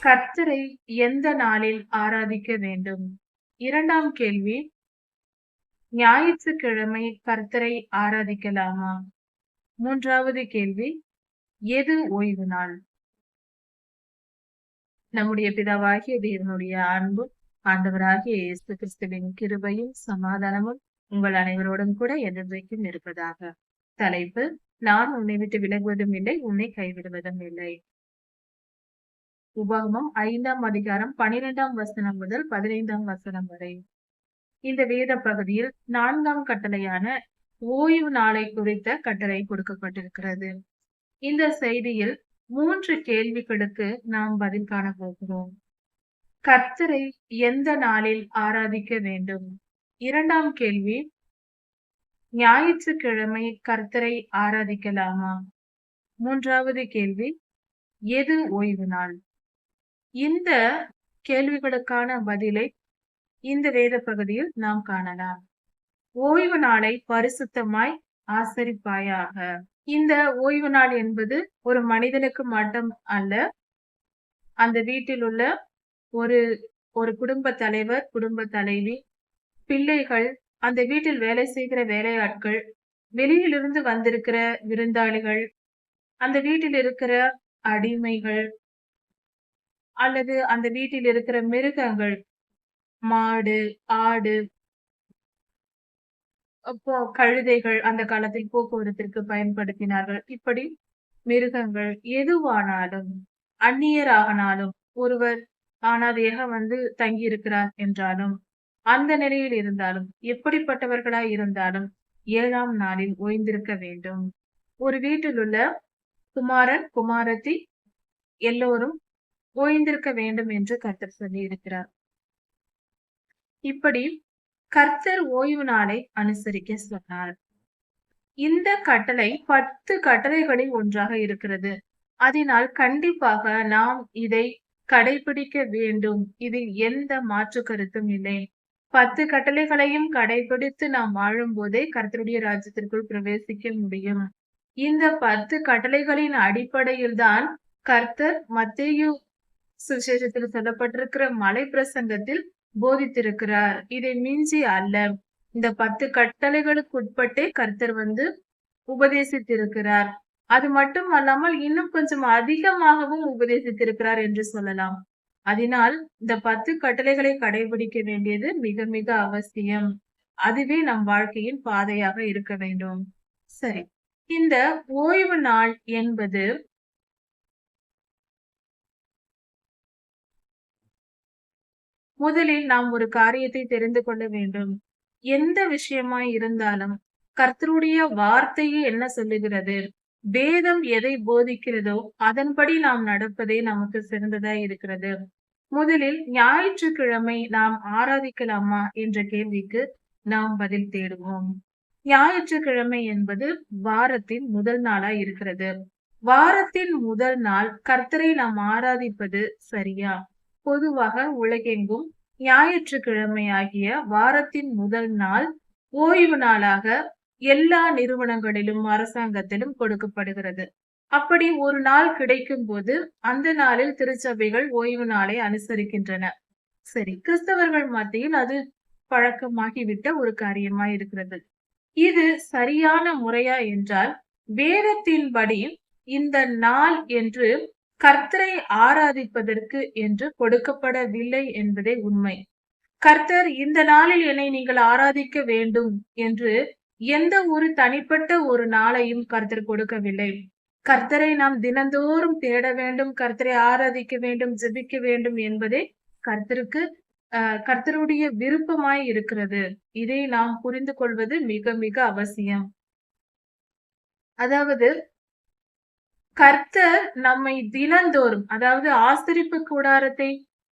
கர்த்தரை எந்த நாளில் ஆராதிக்க வேண்டும்? 2ஆம் கேள்வி, ஞாயிற்றுக்கிழமை கர்த்தரை ஆராதிக்கலாமா? 3வது கேள்வி, எது ஓய்வு நாள்? நம்முடைய பிதாவாகிய தேவனுடைய அன்பும், ஆண்டவராகிய இயேசு கிறிஸ்துவின் கிருபையும், சமாதானமும் உங்கள் அனைவரோடும் கூட என்றென்றைக்கும் இருப்பதாக. தலைப்பு, நான் உன்னை விட்டு விலகுவதும் இல்லை, உன்னை கைவிடுவதும் இல்லை. உபாகமம் 5ஆம் அதிகாரம் 12ஆம் வசனம் முதல் 15ஆம் வசனம் வரை. இந்த வேத பகுதியில் 4ஆம் கட்டளையான ஓய்வு நாளை குறித்த கட்டளை கொடுக்கப்பட்டிருக்கிறது. இந்த செய்தியில் 3 கேள்விகளுக்கு நாம் பதில் காண போகிறோம். கர்த்தரை எந்த நாளில் ஆராதிக்க வேண்டும்? 2ஆம் கேள்வி, ஞாயிற்றுக்கிழமை கர்த்தரை ஆராதிக்கலாமா? 3வது கேள்வி, எது ஓய்வு நாள்? இந்த கேள்விகளுக்கான பதிலை இந்த வேத பகுதியில் நாம் காணலாம். ஓய்வு நாளை பரிசுத்தமாய் ஆசரிப்பாயாக. இந்த ஓய்வு நாள் என்பது ஒரு மனிதனுக்கு மட்டும் அல்ல, அந்த வீட்டில் உள்ள ஒரு ஒரு குடும்ப தலைவர், குடும்ப தலைவி, பிள்ளைகள், அந்த வீட்டில் வேலை செய்கிற வேலையாட்கள், வெளியிலிருந்து வந்திருக்கிற விருந்தாளிகள், அந்த வீட்டில் இருக்கிற அடிமைகள், அல்லது அந்த வீட்டில் இருக்கிற மிருகங்கள், மாடு, ஆடு, அப்போ கழுதைகள் அந்த காலத்தில் போக்குவரத்திற்கு பயன்படுத்தினார்கள். இப்படி மிருகங்கள் எதுவானாலும், அந்நியராகனாலும், ஒருவர் அனாதையாக தங்கி இருக்கிறார் என்றாலும், அந்த நிலையில் இருந்தாலும், எப்படிப்பட்டவர்களாய் இருந்தாலும் 7ஆம் நாளில் ஓய்ந்திருக்க வேண்டும். ஒரு வீட்டில் உள்ள குமாரன், குமாரத்தி எல்லோரும் ஓய்ந்திருக்க வேண்டும் என்று கர்த்தர் சொல்லி இருக்கிறார். இப்படி கர்த்தர் ஓய்வு நாளை அனுசரிக்க சொன்னார். இந்த கட்டளை 10 கட்டளைகளில் ஒன்றாக இருக்கிறது. அதனால் கண்டிப்பாக நாம் இதை கடைபிடிக்க வேண்டும். இதில் எந்த மாற்று கருத்தும் இல்லை. 10 கட்டளைகளையும் கடைபிடித்து நாம் வாழும் போதே கர்த்தருடைய ராஜ்யத்திற்குள் பிரவேசிக்க முடியும். இந்த 10 கட்டளைகளின் அடிப்படையில் தான் கர்த்தர் மத்தேயு சுவிசேஷத்தில் சொல்லப்பட்டிருக்கிற மலை பிரசங்கத்தில் போதித்திருக்கிறார். இதை மிஞ்சி அல்ல. இந்த 10 கட்டளைகளுக்கு உட்பட்டே கர்த்தர் உபதேசித்திருக்கிறார். அது மட்டும் அல்லாமல் இன்னும் கொஞ்சம் அதிகமாகவும் உபதேசித்திருக்கிறார் என்று சொல்லலாம். அதனால் இந்த 10 கட்டளைகளை கடைபிடிக்க வேண்டியது மிக மிக அவசியம். அதுவே நம் வாழ்க்கையின் பாதையாக இருக்க வேண்டும். சரி, இந்த ஓய்வு நாள் என்பது முதலில் நாம் ஒரு காரியத்தை தெரிந்து கொள்ள வேண்டும். எந்த விஷயமாய் இருந்தாலும் கர்த்தருடைய வார்த்தையே என்ன சொல்லுகிறது, வேதம் எதை போதிக்கிறதோ அதன்படி நாம் நடப்பதே நமக்கு சிறந்ததாய் இருக்கிறது. முதலில் ஞாயிற்றுக்கிழமை நாம் ஆராதிக்கலாமா என்ற கேள்விக்கு நாம் பதில் தேடுவோம். ஞாயிற்றுக்கிழமை என்பது வாரத்தின் முதல் நாளாய் இருக்கிறது. வாரத்தின் முதல் நாள் கர்த்தரை நாம் ஆராதிப்பது சரியா? பொதுவாக உலகெங்கும் ஞாயிற்றுக்கிழமை ஆகிய வாரத்தின் முதல் நாள் ஓய்வு நாளாக எல்லா நிறுவனங்களிலும் அரசாங்கத்திலும் கொடுக்கப்படுகிறது. அப்படி ஒரு நாள் கிடைக்கும் போது அந்த நாளில் திருச்சபைகள் ஓய்வு நாளை அனுசரிக்கின்றன. சரி, கிறிஸ்தவர்கள் மத்தியில் அது பழக்கமாகிவிட்ட ஒரு காரியமாய் இருக்கிறது. இது சரியான முறையா என்றால், வேதத்தின்படி இந்த நாள் என்று கர்த்தரை ஆராதிப்பதற்கு என்று கொடுக்கப்படவில்லை என்பதே உண்மை. கர்த்தர் இந்த நாளில் என்னை நீங்கள் ஆராதிக்க வேண்டும் என்று எந்த ஒரு தனிப்பட்ட ஒரு நாளையும் கர்த்தர் கொடுக்கவில்லை. கர்த்தரை நாம் தினந்தோறும் தேட வேண்டும், கர்த்தரை ஆராதிக்க வேண்டும், ஜெபிக்க வேண்டும் என்பதே கர்த்தருடைய விருப்பமாய் இருக்கிறது. இதை நாம் புரிந்து கொள்வது மிக மிக அவசியம். அதாவது கர்த்தர் நம்மை தினந்தோறும், அதாவது ஆசரிப்பு கூடாரத்தை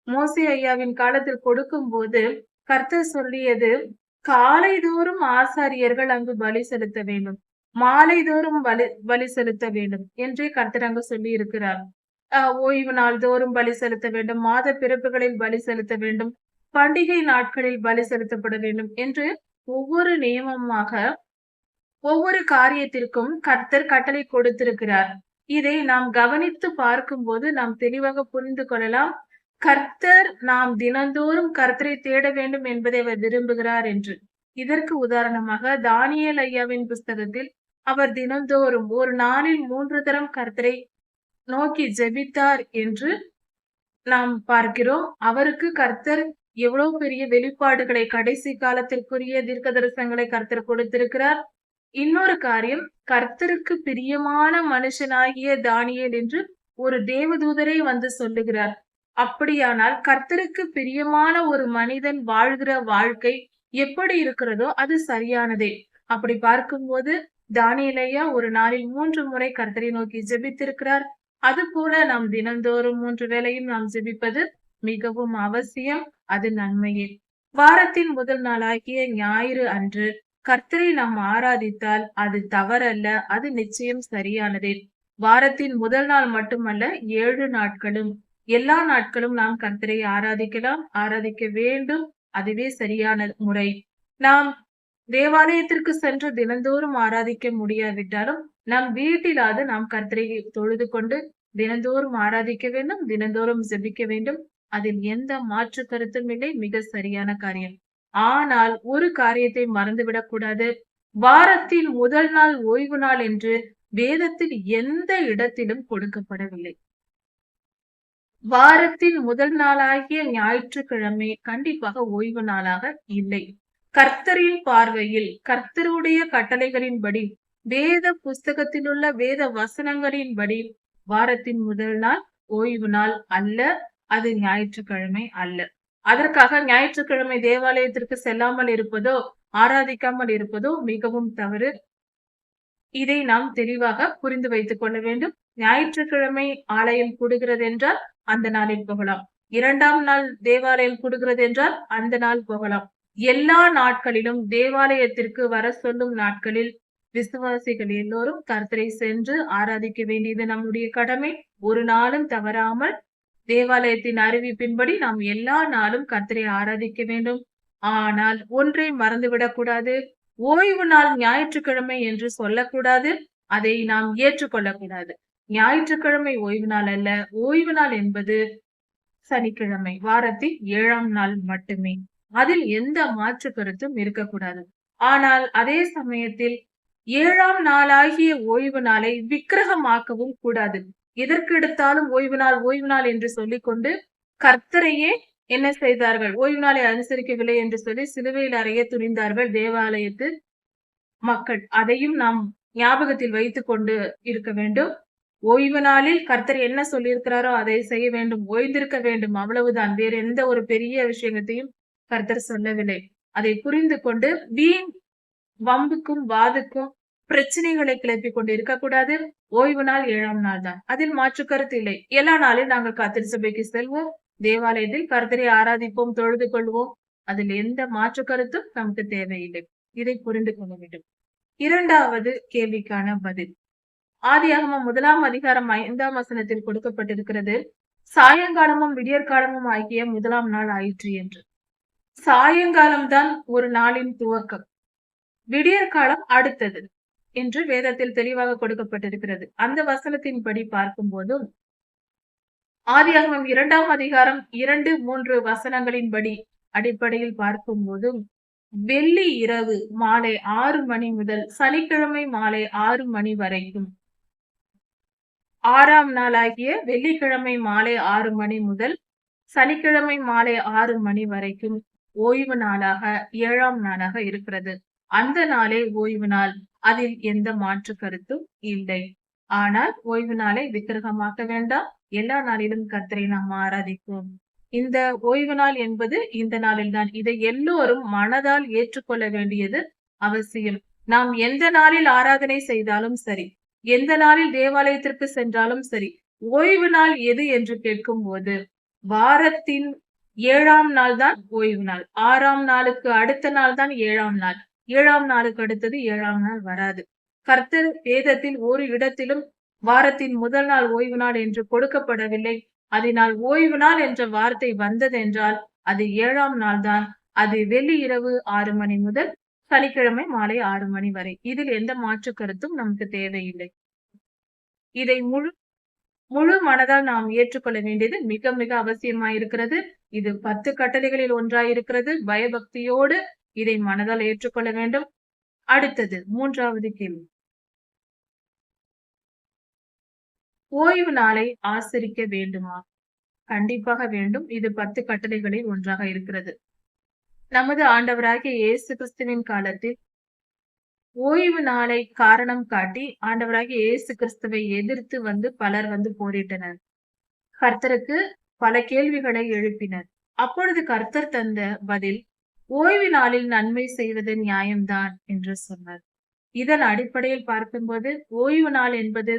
மோசே ஐயாவின் காலத்தில் கொடுக்கும் போது கர்த்தர் சொல்லியது, காலைதோறும் ஆசாரியர்கள் அங்கு பலி செலுத்த வேண்டும், மாலைதோறும் பலி செலுத்த வேண்டும் என்றே கர்த்தர் அங்கு சொல்லி இருக்கிறார். ஓய்வு நாள் தோறும் பலி செலுத்த வேண்டும், மாத பிறப்புகளில் பலி செலுத்த வேண்டும், பண்டிகை நாட்களில் பலி செலுத்தப்பட வேண்டும் என்று ஒவ்வொரு நியமமாக ஒவ்வொரு காரியத்திற்கும் கர்த்தர் கட்டளை கொடுத்திருக்கிறார். இதை நாம் கவனித்து பார்க்கும்போது நாம் தெளிவாக புரிந்து கொள்ளலாம். கர்த்தர் நாம் தினந்தோறும் கர்த்தரை தேட வேண்டும் என்பதை அவர் விரும்புகிறார் என்று. இதற்கு உதாரணமாக தானியேல் ஐயாவின் புஸ்தகத்தில் அவர் தினந்தோறும் ஒரு நாளில் 3 தரம் கர்த்தரை நோக்கி ஜெபித்தார் என்று நாம் பார்க்கிறோம். அவருக்கு கர்த்தர் எவ்வளவு பெரிய வெளிப்பாடுகளை கடைசி காலத்திற்குரிய தீர்க்க தரிசனங்களை கர்த்தர் கொடுத்திருக்கிறார். இன்னொரு காரியம், கர்த்தருக்கு பிரியமான மனுஷனாகிய தானியேல் என்று ஒரு தேவதூதரே வந்து சொல்லுகிறார். அப்படியானால் கர்த்தருக்கு பிரியமான ஒரு மனிதன் வாழ்கிற வாழ்க்கை எப்படி இருக்கிறதோ அது சரியானதே. அப்படி பார்க்கும்போது தானியேல் ஐயா ஒரு நாளில் 3 முறை கர்த்தரை நோக்கி ஜெபித்திருக்கிறார். அதுபோல நாம் தினந்தோறும் 3 வேளையும் நாம் ஜெபிப்பது மிகவும் அவசியம். அது நன்மையே. வாரத்தின் முதல் நாளாகிய ஞாயிறு அன்று கர்த்தரை நாம் ஆராதித்தால் அது தவறல்ல. அது நிச்சயம் சரியானதே. வாரத்தின் முதல் நாள் மட்டுமல்ல, 7 நாட்களும் எல்லா நாட்களும் நாம் கர்த்தரை ஆராதிக்கலாம், ஆராதிக்க வேண்டும். அதுவே சரியான முறை. நாம் தேவாலயத்திற்கு சென்று தினந்தோறும் ஆராதிக்க முடியாவிட்டாலும் நம் வீட்டிலாவது நாம் கர்த்தரை தொழுது கொண்டு தினந்தோறும் ஆராதிக்க வேண்டும், தினந்தோறும் ஜெபிக்க வேண்டும். அதில் எந்த மாற்று கருத்தும் இல்லை. மிக சரியான காரியம். ஆனால் ஒரு காரியத்தை மறந்துவிடக் கூடாது. வாரத்தின் முதல் நாள் ஓய்வு நாள் என்று வேதத்தில் எந்த இடத்திலும் கொடுக்கப்படவில்லை. வாரத்தின் முதல் நாளாகிய ஞாயிற்றுக்கிழமை கண்டிப்பாக ஓய்வு நாளாக இல்லை. கர்த்தரின் பார்வையில் கர்த்தருடைய கட்டளைகளின்படி வேத புஸ்தகத்திலுள்ள வேத வசனங்களின்படி வாரத்தின் முதல் நாள் ஓய்வு நாள் அல்ல. அது ஞாயிற்றுக்கிழமை அல்ல. அதற்காக ஞாயிற்றுக்கிழமை தேவாலயத்திற்கு செல்லாமல் இருப்பதோ ஆராதிக்காமல் இருப்பதோ மிகவும் தவறு. இதை நாம் தெளிவாக புரிந்து வைத்துக் கொள்ள வேண்டும். ஞாயிற்றுக்கிழமை ஆலயம் கூடுகிறது என்றால் அந்த நாளில் போகலாம். 2ஆம் நாள் தேவாலயம் கூடுகிறது என்றால் அந்த நாள் போகலாம். எல்லா நாட்களிலும் தேவாலயத்திற்கு வர சொல்லும் நாட்களில் விசுவாசிகள் எல்லோரும் கர்த்தரை சென்று ஆராதிக்க வேண்டியது நம்முடைய கடமை. ஒரு நாளும் தவறாமல் தேவாலயத்தின் அறிவிப்பின்படி நாம் எல்லா நாளும் கர்த்தரை ஆராதிக்க வேண்டும். ஆனால் ஒன்றை மறந்துவிடக் கூடாது. ஓய்வு நாள் ஞாயிற்றுக்கிழமை என்று சொல்லக்கூடாது. அதை நாம் ஏற்றுக்கொள்ளக்கூடாது. ஞாயிற்றுக்கிழமை ஓய்வு நாள் அல்ல. ஓய்வு நாள் என்பது சனிக்கிழமை, வாரத்தின் 7ஆம் நாள் மட்டுமே. அதில் எந்த மாற்று கருத்தும் இருக்கக்கூடாது. ஆனால் அதே சமயத்தில் 7ஆம் நாளாகிய ஓய்வு நாளை விக்கிரகமாக்கவும் கூடாது. எதற்கெடுத்தாலும் ஓய்வு நாள் என்று சொல்லிக்கொண்டு கர்த்தரையே என்ன செய்தார்கள்? ஓய்வு நாளை அனுசரிக்கவில்லை என்று சொல்லி சிலுவையில் அறைய துணிந்தார்கள் தேவாலயத்து மக்கள். அதையும் நாம் ஞாபகத்தில் வைத்துக் கொண்டு இருக்க வேண்டும். ஓய்வு நாளில் கர்த்தர் என்ன சொல்லியிருக்கிறாரோ அதை செய்ய வேண்டும், ஓய்ந்திருக்க வேண்டும், அவ்வளவுதான். வேறு எந்த ஒரு பெரிய விஷயத்தையும் கர்த்தர் சொல்லவில்லை. அதை புரிந்து கொண்டு வீண் வம்புக்கும் வாதுக்கும் பிரச்சனைகளை கிளப்பி கொண்டு இருக்கக்கூடாது. ஓய்வு நாள் 7ஆம் நாள் தான். அதில் மாற்று கருத்து இல்லை. எல்லா நாளிலும் நாங்கள் கர்த்தர் சபைக்கு செல்வோம், தேவாலயத்தில் கர்த்தரை ஆராதிப்போம், தொழுது கொள்வோம். அதில் எந்த மாற்று கருத்தும் நமக்கு தேவையில்லை. இதை புரிந்து கொள்ள வேண்டும். 2வது கேள்விக்கான பதில். ஆதியாகமம் 1ஆம் அதிகாரம் 5ஆம் வசனத்தில் கொடுக்கப்பட்டிருக்கிறது. சாயங்காலமும் விடியற்காலமும் ஆகிய 1ஆம் நாள் ஆயிற்று என்று. சாயங்காலம் தான் ஒரு நாளின் துவக்கம், விடியற்காலம் அடுத்தது என்று வேதத்தில் தெளிவாக கொடுக்கப்பட்டிருக்கிறது. அந்த வசனத்தின்படி பார்க்கும்போதும் ஆதியாகமம் 2ஆம் அதிகாரம் 2, 3 வசனங்களின்படி அடிப்படையில் பார்க்கும்போதும் வெள்ளி இரவு மாலை 6 மணி முதல் சனிக்கிழமை மாலை 6 மணி வரைக்கும், 6ஆம் நாளாகிய வெள்ளிக்கிழமை மாலை 6 மணி முதல் சனிக்கிழமை மாலை 6 மணி வரைக்கும் ஓய்வு நாளாக 7ஆம் நாளாக இருக்கிறது. அந்த நாளே ஓய்வு நாள். அதில் எந்த மாற்று கருத்தும் இல்லை. ஆனால் ஓய்வு நாளை விக்கிரகமாக்க வேண்டாம். எல்லா நாளிலும் கர்த்தரை நாம் ஆராதிப்போம். இந்த ஓய்வு நாள் என்பது இந்த நாளில்தான். இதை எல்லோரும் மனதால் ஏற்றுக்கொள்ள வேண்டியது அவசியம். நாம் எந்த நாளில் ஆராதனை செய்தாலும் சரி, எந்த நாளில் தேவாலயத்திற்கு சென்றாலும் சரி, ஓய்வு நாள் எது என்று கேட்கும் போது வாரத்தின் 7ஆம் நாள் தான் ஓய்வு நாள். 6ஆம் நாளுக்கு அடுத்த நாள் தான் 7ஆம் நாள். 7ஆம் நாளுக்கு அடுத்தது 7ஆம் நாள் வராது. கர்த்தர் வேதத்தில் ஒரு இடத்திலும் வாரத்தின் முதல் நாள் ஓய்வு நாள் என்று கொடுக்கப்படவில்லை. அதனால் ஓய்வு நாள் என்ற வார்த்தை வந்ததென்றால் அது 7ஆம் நாள் தான். அது வெள்ளி இரவு 6 மணி முதல் சனிக்கிழமை மாலை 6 மணி வரை. இதில் எந்த மாற்று கருத்தும் நமக்கு தேவையில்லை. இதை முழு முழு மனதால் நாம் ஏற்றுக்கொள்ள வேண்டியது மிக மிக அவசியமாயிருக்கிறது. இது 10 கட்டளைகளில் ஒன்றாயிருக்கிறது. பயபக்தியோடு இதை மனதால் ஏற்றுக்கொள்ள வேண்டும். அடுத்தது 3வது கேள்வி. ஓய்வு நாளை ஆசரிக்க வேண்டுமா? கண்டிப்பாக வேண்டும். இது 10 கட்டளைகளில் ஒன்றாக இருக்கிறது. நமது ஆண்டவராகிய இயேசு கிறிஸ்துவின் காலத்தில் ஓய்வு நாளை காரணம் காட்டி ஆண்டவராகிய இயேசு கிறிஸ்துவை எதிர்த்து பலர் போரிட்டனர். கர்த்தருக்கு பல கேள்விகளை எழுப்பினர். அப்பொழுது கர்த்தர் தந்த பதில், ஓய்வு நாளில் நன்மை செய்வது நியாயம்தான் என்று சொன்னார். இதன் அடிப்படையில் பார்க்கும்போது ஓய்வு நாள் என்பது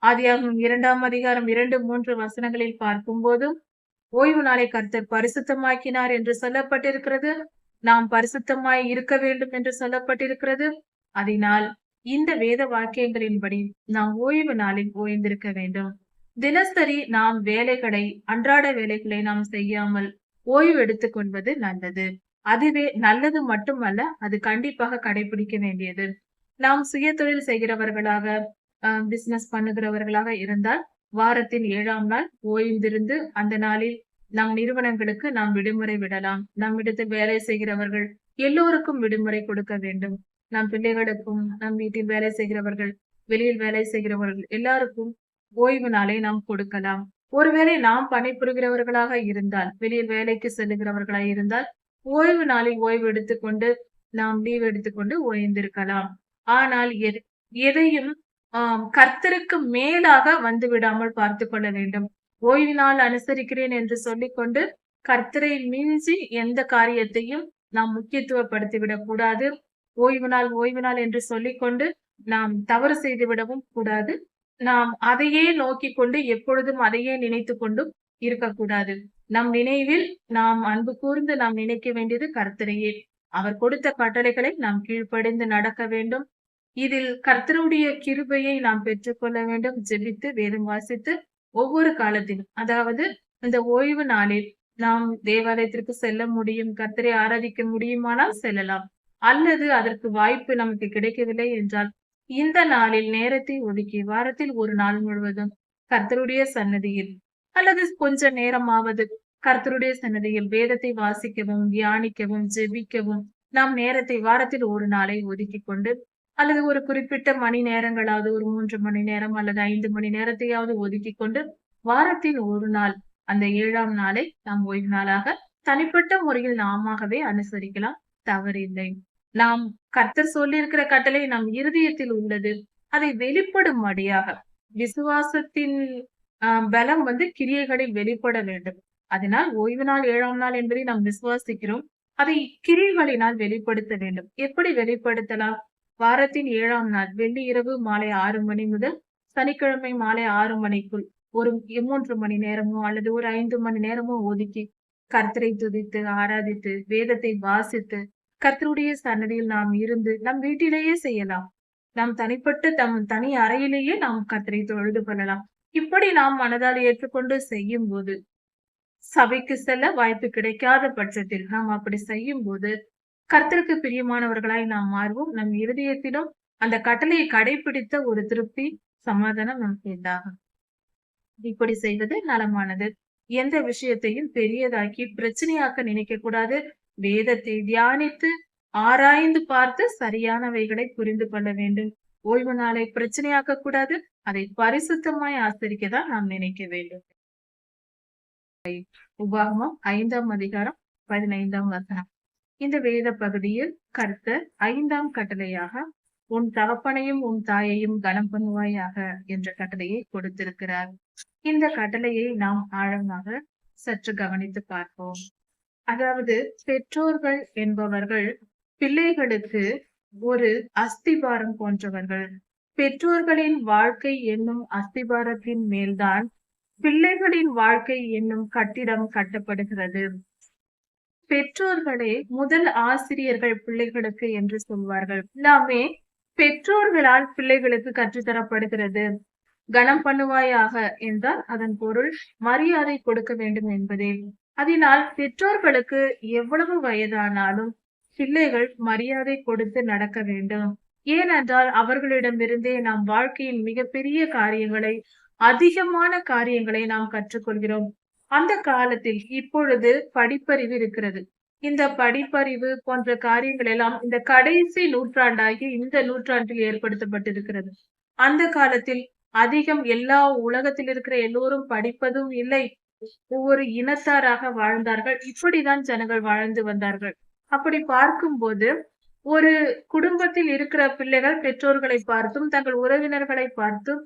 ஆதியாகமம் 2ஆம் அதிகாரம் 2, 3 வசனங்களில் பார்க்கும்போதும் ஓய்வு நாளை கர்த்தர் பரிசுத்தமாக்கினார் என்று சொல்லப்பட்டிருக்கிறது. நாம் பரிசுத்தமாய் இருக்க வேண்டும் என்று சொல்லப்பட்டிருக்கிறது. அதனால் இந்த வேத வாக்கியங்களின்படி நாம் ஓய்வு நாளில் ஓய்ந்திருக்க வேண்டும். தினசரி நாம் அன்றாட வேலைகளை நாம் செய்யாமல் ஓய்வு எடுத்துக் கொள்வது நல்லது. அதுவே நல்லது மட்டுமல்ல, அது கண்டிப்பாக கடைபிடிக்க வேண்டியது. நாம் சுய தொழில் செய்கிறவர்களாக பிசினஸ் பண்ணுகிறவர்களாக இருந்தால் வாரத்தின் 7ஆம் நாள் ஓய்ந்திருந்து அந்த நாளில் நம் நிறுவனங்களுக்கு நாம் விடுமுறை விடலாம். நம்மிடத்தில் வேலை செய்கிறவர்கள் எல்லோருக்கும் விடுமுறை கொடுக்க வேண்டும். நம் பிள்ளைகளுக்கும், நம் வீட்டில் வேலை செய்கிறவர்கள், வெளியில் வேலை செய்கிறவர்கள் எல்லாருக்கும் ஓய்வு நாளை நாம் கொடுக்கலாம். ஒருவேளை நாம் பணிபுரிகிறவர்களாக இருந்தால், வெளியில் வேலைக்கு செல்லுகிறவர்களாக இருந்தால் ஓய்வு நாளில் ஓய்வு எடுத்துக்கொண்டு நாம் லீவ் எடுத்துக்கொண்டு ஓய்ந்திருக்கலாம். ஆனால் எதையும் கர்த்தருக்கு மேலாக வந்து விடாமல் பார்த்து கொள்ள வேண்டும். ஓய்வு நாள் அனுசரிக்கிறேன் என்று சொல்லிக்கொண்டு கர்த்தரை மிஞ்சி எந்த காரியத்தையும் நாம் முக்கியத்துவப்படுத்திவிடக் கூடாது. ஓய்வு நாள் என்று சொல்லிக்கொண்டு நாம் தவறு செய்து விடவும் கூடாது. நாம் அதையே நோக்கிக் கொண்டு எப்பொழுதும் அதையே நினைத்து கொண்டும் இருக்கக்கூடாது. நம் நினைவில் நாம் அன்பு கூர்ந்து நாம் நினைக்க வேண்டியது கர்த்தரையே. அவர் கொடுத்த கட்டளைகளை நாம் கீழ்ப்படிந்து நடக்க வேண்டும். இதில் கர்த்தருடைய கிருபையை நாம் பெற்றுக்கொள்ள வேண்டும். ஜெபித்து வேதம் வாசித்து ஒவ்வொரு காலத்திலும், அதாவது இந்த ஓய்வு நாளில் நாம் தேவாலயத்திற்கு செல்ல முடியும், கர்த்தரை ஆராதிக்க முடியுமானால் செல்லலாம். அல்லது அதற்கு வாய்ப்பு நமக்கு கிடைக்கவில்லை என்றால் இந்த நாளில் நேரத்தை ஒதுக்கி வாரத்தில் ஒரு நாள் முழுவதும் கர்த்தருடைய சன்னதியில் அல்லது கொஞ்ச நேரமாவது கர்த்தருடைய சன்னதியில் வேதத்தை வாசிக்கவும், தியானிக்கவும், ஜெபிக்கவும் நாம் நேரத்தை வாரத்தில் ஒரு நாளை ஒதுக்கி கொண்டு அல்லது ஒரு குறிப்பிட்ட மணி நேரங்களாவது ஒரு 3 மணி நேரம் அல்லது 5 மணி நேரத்தையாவது ஒதுக்கி கொண்டு வாரத்தில் ஒரு நாள் அந்த 7ஆம் நாளை நாம் ஓய்வு நாளாக தனிப்பட்ட முறையில் நாமாகவே அனுசரிக்கலாம். தவறில்லை. நாம் கர்த்தர் சொல்லியிருக்கிற கட்டளை நம் இருதயத்தில் உள்ளது. அதை வெளிப்படும்படியாக விசுவாசத்தின் பலம் கிரியைகளில் வெளிப்பட வேண்டும். அதனால் ஓய்வு நாள் 7ஆம் நாள் என்பதை நாம் விசுவாசிக்கிறோம். அதை கிரியைகளினால் வெளிப்படுத்த வேண்டும். எப்படி வெளிப்படுத்தலாம்? வாரத்தின் 7ஆம் நாள் வெள்ளி இரவு மாலை 6 மணி முதல் சனிக்கிழமை மாலை 6 மணிக்குள் ஒரு 3 மணி நேரமோ அல்லது ஒரு 5 மணி நேரமோ ஒதுக்கி கர்த்தரை துதித்து ஆராதித்து வேதத்தை வாசித்து கர்த்தருடைய சன்னதியில் நாம் இருந்து நம் வீட்டிலேயே செய்யலாம். நாம் தனி அறையிலேயே நாம் கர்த்தரை தொழுது கொள்ளலாம். இப்படி நாம் மனதால் ஏற்றுக்கொண்டு செய்யும் போது, சபைக்கு செல்ல வாய்ப்பு கிடைக்காத பட்சத்தில் நாம் அப்படி செய்யும் போது கர்த்தருக்கு பிரியமானவர்களாய் நாம் மாறுவோம். நம் இருதயத்திலும் அந்த கட்டளையை கடைபிடித்த ஒரு திருப்தி, சமாதானம் நமக்கு உண்டாகும். இப்படி செய்வது நலமானது. எந்த விஷயத்தையும் பெரியதாக்கி பிரச்சனையாக்க நினைக்க கூடாது. வேதத்தை தியானித்து ஆராய்ந்து பார்த்து சரியானவைகளை புரிந்து கொள்ள வேண்டும். ஓய்வு நாளை பிரச்சனையாக்க கூடாது. அதை பரிசுத்தமாய் ஆசரிக்கதான் நாம் நினைக்க வேண்டும். உபாகமம் 5ஆம் அதிகாரம் 15ஆம் வசனம். இந்த வேத பகுதியில் கர்த்தர் 5ஆம் கட்டளையாக உன் தகப்பனையும் உன் தாயையும் கனம் பண்ணுவாயாக என்ற கட்டளையை கொடுத்திருக்கிறார். இந்த கட்டளையை நாம் ஆழமாக சற்று கவனித்து பார்ப்போம். அதாவது பெற்றோர்கள் என்பவர்கள் பிள்ளைகளுக்கு ஒரு அஸ்திபாரம் போன்றவர்கள். பெற்றோர்களின் வாழ்க்கை என்னும் அஸ்திபாரத்தின் மேல்தான் பிள்ளைகளின் வாழ்க்கை என்னும் கட்டிடம் கட்டப்படுகிறது. பெற்றோர்களே முதல் ஆசிரியர்கள் பிள்ளைகளுக்கு என்று சொல்வார்கள். எல்லாமே பெற்றோர்களால் பிள்ளைகளுக்கு கற்றுத்தரப்படுகிறது. கனம் பண்ணுவாயாக என்றால் அதன் பொருள் மரியாதை கொடுக்க வேண்டும் என்பதே. அதனால் பெற்றோர்களுக்கு எவ்வளவு வயதானாலும் பிள்ளைகள் மரியாதை கொடுத்து நடக்க வேண்டும். ஏனென்றால் அவர்களிடமிருந்தே நாம் வாழ்க்கையின் மிகப்பெரிய காரியங்களை, அதிகமான காரியங்களை நாம் கற்றுக்கொள்கிறோம். அந்த காலத்தில் இப்பொழுது படிப்பறிவு இருக்கிறது. இந்த படிப்பறிவு போன்ற காரியங்கள் எல்லாம் இந்த கடைசி நூற்றாண்டாகிய இந்த நூற்றாண்டில் ஏற்படுத்தப்பட்டிருக்கிறது. அந்த காலத்தில் அதிகம் எல்லா உலகத்தில் இருக்கிற எல்லோரும் படிப்பதும் இல்லை. ஒவ்வொரு இனத்தாராக வாழ்ந்தார்கள். இப்படிதான் ஜனங்கள் வாழ்ந்து வந்தார்கள். அப்படி பார்க்கும்போது, ஒரு குடும்பத்தில் இருக்கிற பிள்ளைகள் பெற்றோர்களை பார்த்தும், தங்கள் உறவினர்களை பார்த்தும்,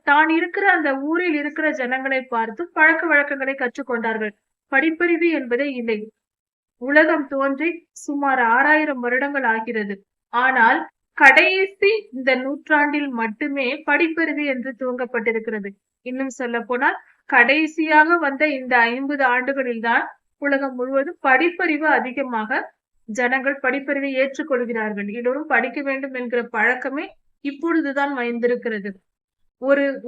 தான் இருக்கிற அந்த ஊரில் இருக்கிற ஜனங்களை பார்த்தும் பழக்கவழக்கங்களை கற்றுக்கொண்டார்கள். படிப்பறிவு என்பதே இல்லை. உலகம் தோன்றி சுமார் 6000 வருடங்கள் ஆகிறது. ஆனால் கடைசி இந்த நூற்றாண்டில் மட்டுமே படிப்பறிவு என்று துவங்கப்பட்டிருக்கிறது. இன்னும் சொல்லப்போனால் கடைசியாக வந்த இந்த 50 ஆண்டுகளில்தான் உலகம் முழுவதும் படிப்பறிவு அதிகமாக ஜனங்கள் படிப்பறிவை ஏற்றுக்கொள்கிறார்கள். எல்லோரும் படிக்க வேண்டும் என்கிற பழக்கமே இப்பொழுதுதான் வந்திருக்கிறது.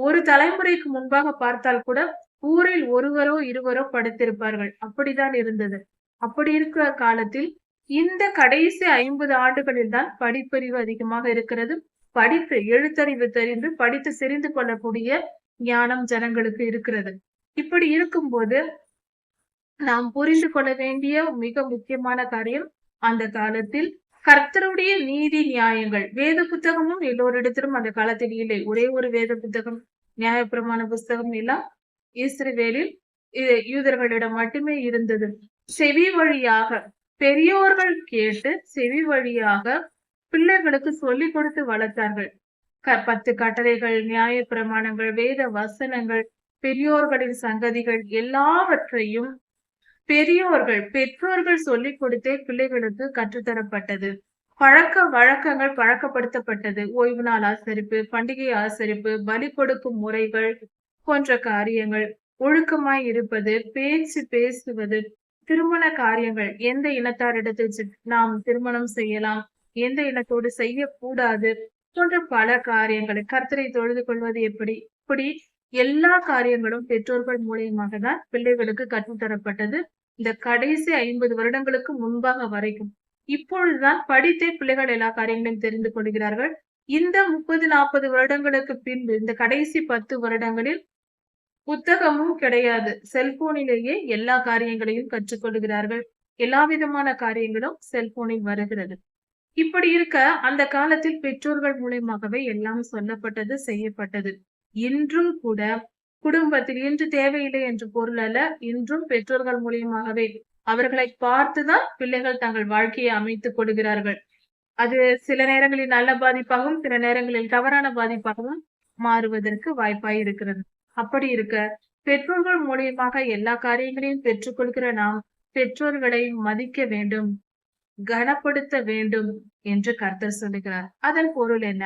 ஒரு தலைமுறைக்கு முன்பாக பார்த்தால் கூட ஊரில் ஒருவரோ இருவரோ படித்திருப்பார்கள். அப்படிதான் இருந்தது. அப்படி இருக்கிற காலத்தில் இந்த கடைசி 50 ஆண்டுகளில் தான் படிப்பறிவு அதிகமாக இருக்கிறது. படித்து எழுத்தறிவு தெரிந்து படித்து தெரிந்து கொள்ளக்கூடிய ஞானம் ஜனங்களுக்கு இருக்கிறது. இப்படி இருக்கும்போது நாம் புரிந்து கொள்ள வேண்டிய மிக முக்கியமான காரியம், அந்த காலத்தில் கர்த்தருடைய நீதி நியாயங்கள், வேத புத்தகமும் எல்லோரிடத்திலும் அந்த காலத்தில் இல்லை. ஒரே ஒரு வேத புத்தகம், நியாயப்பிரமாண புஸ்தகம் எல்லாம் இஸ்ரவேலில் யூதர்களிடம் மட்டுமே இருந்தது. செவி வழியாக பெரியோர்கள் கேட்டு செவி வழியாக பிள்ளைகளுக்கு சொல்லிக் கொடுத்து வளர்த்தார்கள். 10 கட்டளைகள், நியாய பிரமாணங்கள், வேத வசனங்கள், பெரியோர்களின் சங்கதிகள் எல்லாவற்றையும் பெற்றோர்கள் சொல்லிக் கொடுத்தே பிள்ளைகளுக்கு கற்றுத்தரப்பட்டது. பழக்க வழக்கங்கள் பழக்கப்படுத்தப்பட்டது. ஓய்வு நாள் ஆசரிப்பு, பண்டிகை ஆசரிப்பு, பலி கொடுக்கும் முறைகள் போன்ற காரியங்கள், ஒழுக்கமாய் இருப்பது, பேச்சு பேசுவது, திருமண காரியங்கள், எந்த இனத்தாரிடத்தில் நாம் திருமணம் செய்யலாம், எந்த இனத்தோடு செய்யக்கூடாது போன்ற பல காரியங்களை, கர்த்தரை தொழுது கொள்வது எப்படி, இப்படி எல்லா காரியங்களும் பெற்றோர்கள் மூலியமாக தான் பிள்ளைகளுக்கு கற்றுத்தரப்பட்டது. இந்த கடைசி 50 வருடங்களுக்கு முன்பாக வரைக்கும். இப்பொழுதுதான் படித்தே பிள்ளைகள் எல்லா காரியங்களையும் தெரிந்து கொள்கிறார்கள். இந்த 30, 40 வருடங்களுக்கு பின்பு இந்த கடைசி 10 வருடங்களில் புத்தகமும் கிடையாது. செல்போனிலேயே எல்லா காரியங்களையும் கற்றுக்கொள்கிறார்கள். எல்லா விதமான காரியங்களும் செல்போனில் வருகிறது. இப்படி இருக்க அந்த காலத்தில் பெற்றோர்கள் மூலியமாகவே எல்லாம் சொல்லப்பட்டது, செய்யப்பட்டது. இன்றும் கூட குடும்பத்தில் இன்று தேவையில்லை என்று பொருள் அல்ல. இன்றும் பெற்றோர்கள் மூலியமாகவே அவர்களை பார்த்துதான் பிள்ளைகள் தங்கள் வாழ்க்கையை அமைத்துக் கொள்கிறார்கள். அது சில நேரங்களில் நல்ல பாதிப்பாகவும், சில நேரங்களில் தவறான பாதிப்பாகவும் மாறுவதற்கு வாய்ப்பாய் இருக்கிறது. அப்படி இருக்க பெற்றோர்கள் மூலியமாக எல்லா காரியங்களையும் பெற்றுக்கொள்கிற நாம் பெற்றோர்களை மதிக்க வேண்டும், கனப்படுத்த வேண்டும் என்று கர்த்தர் சொல்லுகிறார். அதன் பொருள் என்ன?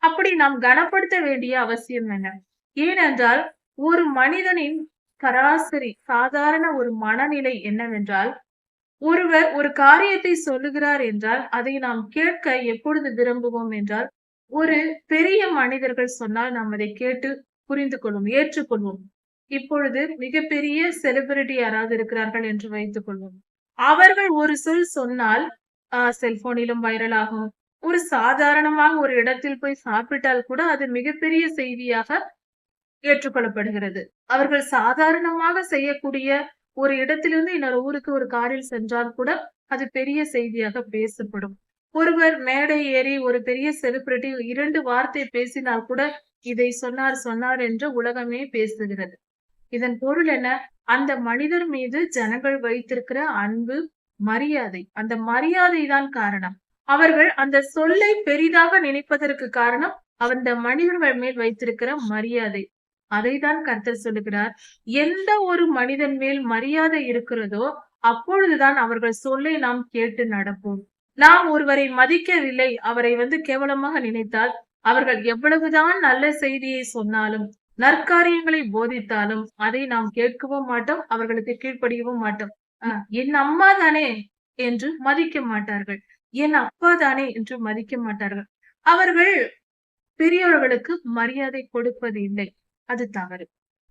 அப்படி நாம் கனப்படுத்த வேண்டிய அவசியம் என்ன? ஏனென்றால் ஒரு மனிதனின் சராசரி சாதாரண ஒரு மனநிலை என்னவென்றால், ஒருவர் ஒரு காரியத்தை சொல்லுகிறார் என்றால் அதை நாம் கேட்க எப்பொழுது விரும்புவோம் என்றால், ஒரு பெரிய மனிதர்கள் சொன்னால் நாம் அதை கேட்டு புரிந்து கொள்வோம், ஏற்றுக்கொள்வோம். இப்பொழுது மிகப்பெரிய செலிபிரிட்டி யாராவது இருக்கிறார்கள் என்று வைத்துக் கொள்வோம். அவர்கள் ஒரு சொல் சொன்னால் செல்போனிலும் வைரல் ஆகும். ஒரு சாதாரணமாக ஒரு இடத்தில் போய் சாப்பிட்டால் கூட அது மிகப்பெரிய செய்தியாக ஏற்றுக்கொள்ளப்படுகிறது. அவர்கள் சாதாரணமாக செய்யக்கூடிய ஒரு இடத்திலிருந்து இன்னொரு ஊருக்கு ஒரு காரில் சென்றால் கூட அது பெரிய செய்தியாக பேசப்படும். ஒருவர் மேடை ஏறி ஒரு பெரிய செலிபிரிட்டி 2 வார்த்தை பேசினால் கூட இதை சொன்னார் என்று உலகமே பேசுகிறது. இதன் பொருள் என்ன? அந்த மனிதர் மீது ஜனங்கள் வைத்திருக்கிற அன்பு, மரியாதை. அந்த மரியாதை தான் காரணம். அவர்கள் அந்த சொல்லை பெரிதாக நினைப்பதற்கு காரணம் அந்த மனிதர்கள் மேல் வைத்திருக்கிற மரியாதை. அதைதான் கர்த்தர் சொல்லுகிறார். எந்த ஒரு மனிதன் மேல் மரியாதை இருக்கிறதோ அப்பொழுதுதான் அவர்கள் சொல்லை நாம் கேட்டு நடப்போம். நாம் ஒருவரை மதிக்கவில்லை, அவரை கேவலமாக நினைத்தால், அவர்கள் எவ்வளவுதான் நல்ல செய்தியை சொன்னாலும், நற்காரியங்களை போதித்தாலும் அதை நாம் கேட்கவும் மாட்டோம், அவர்களுக்கு கீழ்ப்படியவும் மாட்டோம். என் அம்மா தானே என்று மதிக்க மாட்டார்கள். என் அப்பா தானே என்று மதிக்க மாட்டார்கள். அவர்கள் பெரியவர்களுக்கு மரியாதை கொடுப்பது இல்லை. அது தவறு.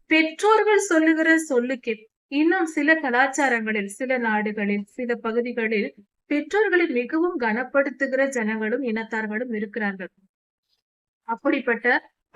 பெற்றோர்கள் சொல்லுகிற சொல்லுக்கு இன்னும் சில கலாச்சாரங்களில், சில நாடுகளில், சில பகுதிகளில் பெற்றோர்களை மிகவும் கனப்படுத்துகிற ஜனங்களும் இனத்தார்களும் இருக்கிறார்கள். அப்படிப்பட்ட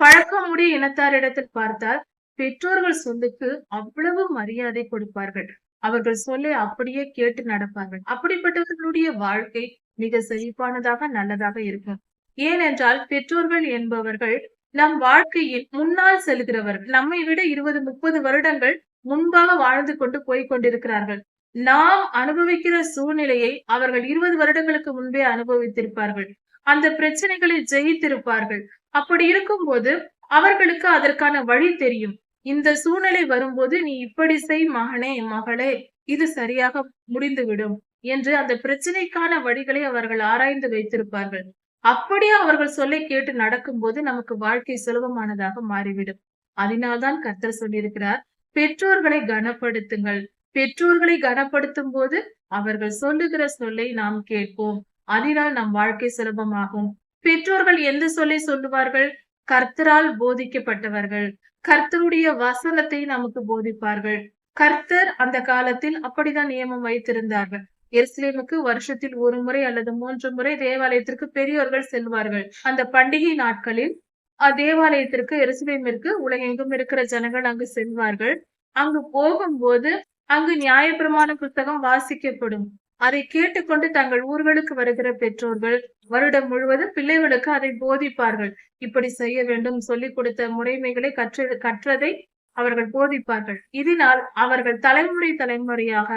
பழக்கமுடைய இனத்தாரிடத்தில் பார்த்தால் பெற்றோர்கள் சொல்லுக்கு அவ்வளவு மரியாதை கொடுப்பார்கள். அவர்கள் சொல்லை அப்படியே கேட்டு நடப்பார்கள். அப்படிப்பட்டவர்களுடைய வாழ்க்கை மிக செழிப்பானதாக நல்லதாக இருக்கும். ஏனென்றால் பெற்றோர்கள் என்பவர்கள் நம் வாழ்க்கையில் முன்னால் செல்கிறவர்கள். நம்மை விட 20, 30 வருடங்கள் முன்பாக வாழ்ந்து கொண்டு போய்க் கொண்டிருக்கிறார்கள். நாம் அனுபவிக்கிற சூழ்நிலையை அவர்கள் 20 வருடங்களுக்கு முன்பே அனுபவித்திருப்பார்கள். அந்த பிரச்சனைகளை ஜெயித்திருப்பார்கள். அப்படி இருக்கும்போது அவர்களுக்கு அதற்கான வழி தெரியும். இந்த சூழ்நிலை வரும்போது நீ இப்படி செய் மகனே, மகளே, இது சரியாக முடிந்துவிடும் என்று அந்த பிரச்சனைக்கான வழிகளை அவர்கள் ஆராய்ந்து வைத்திருப்பார்கள். அப்படியே அவர்கள் சொல்லை கேட்டு நடக்கும்போது நமக்கு வாழ்க்கை சுலபமானதாக மாறிவிடும். அதனால்தான் கர்த்தர் சொல்லியிருக்கிறார், பெற்றோர்களை கனப்படுத்துங்கள். பெற்றோர்களை கனப்படுத்தும் போது அவர்கள் சொல்லுகிற சொல்லை நாம் கேட்போம். அதனால் நம் வாழ்க்கை சுலபமாகும். பெற்றோர்கள் எந்த சொல்லை சொல்லுவார்கள்? கர்த்தரால் போதிக்கப்பட்டவர்கள். கர்த்தருடைய வசனத்தை நமக்கு போதிப்பார்கள். கர்த்தர் அந்த காலத்தில் அப்படிதான் நியமம் வைத்திருந்தார்கள். எருசலேமுக்கு வருஷத்தில் 1 முறை அல்லது 3 முறை தேவாலயத்திற்கு பெரியோர்கள் செல்வார்கள். அந்த பண்டிகை நாட்களில் தேவாலயத்திற்கு எருசலேமிற்கு உலகெங்கும் இருக்கிற ஜனங்கள் அங்கு செல்வார்கள். அங்கு போகும்போது அங்கு நியாயப்பிரமாண புத்தகம் வாசிக்கப்படும். அதை கேட்டுக்கொண்டு தங்கள் ஊர்களுக்கு வருகிற பெற்றோர்கள் வருடம் முழுவதும் பிள்ளைகளுக்கு அதை போதிப்பார்கள். இப்படி செய்ய வேண்டும் சொல்லிக் கொடுத்த முறைமைகளை கற்றதை அவர்கள் போதிப்பார்கள். இதனால் அவர்கள் தலைமுறை தலைமுறையாக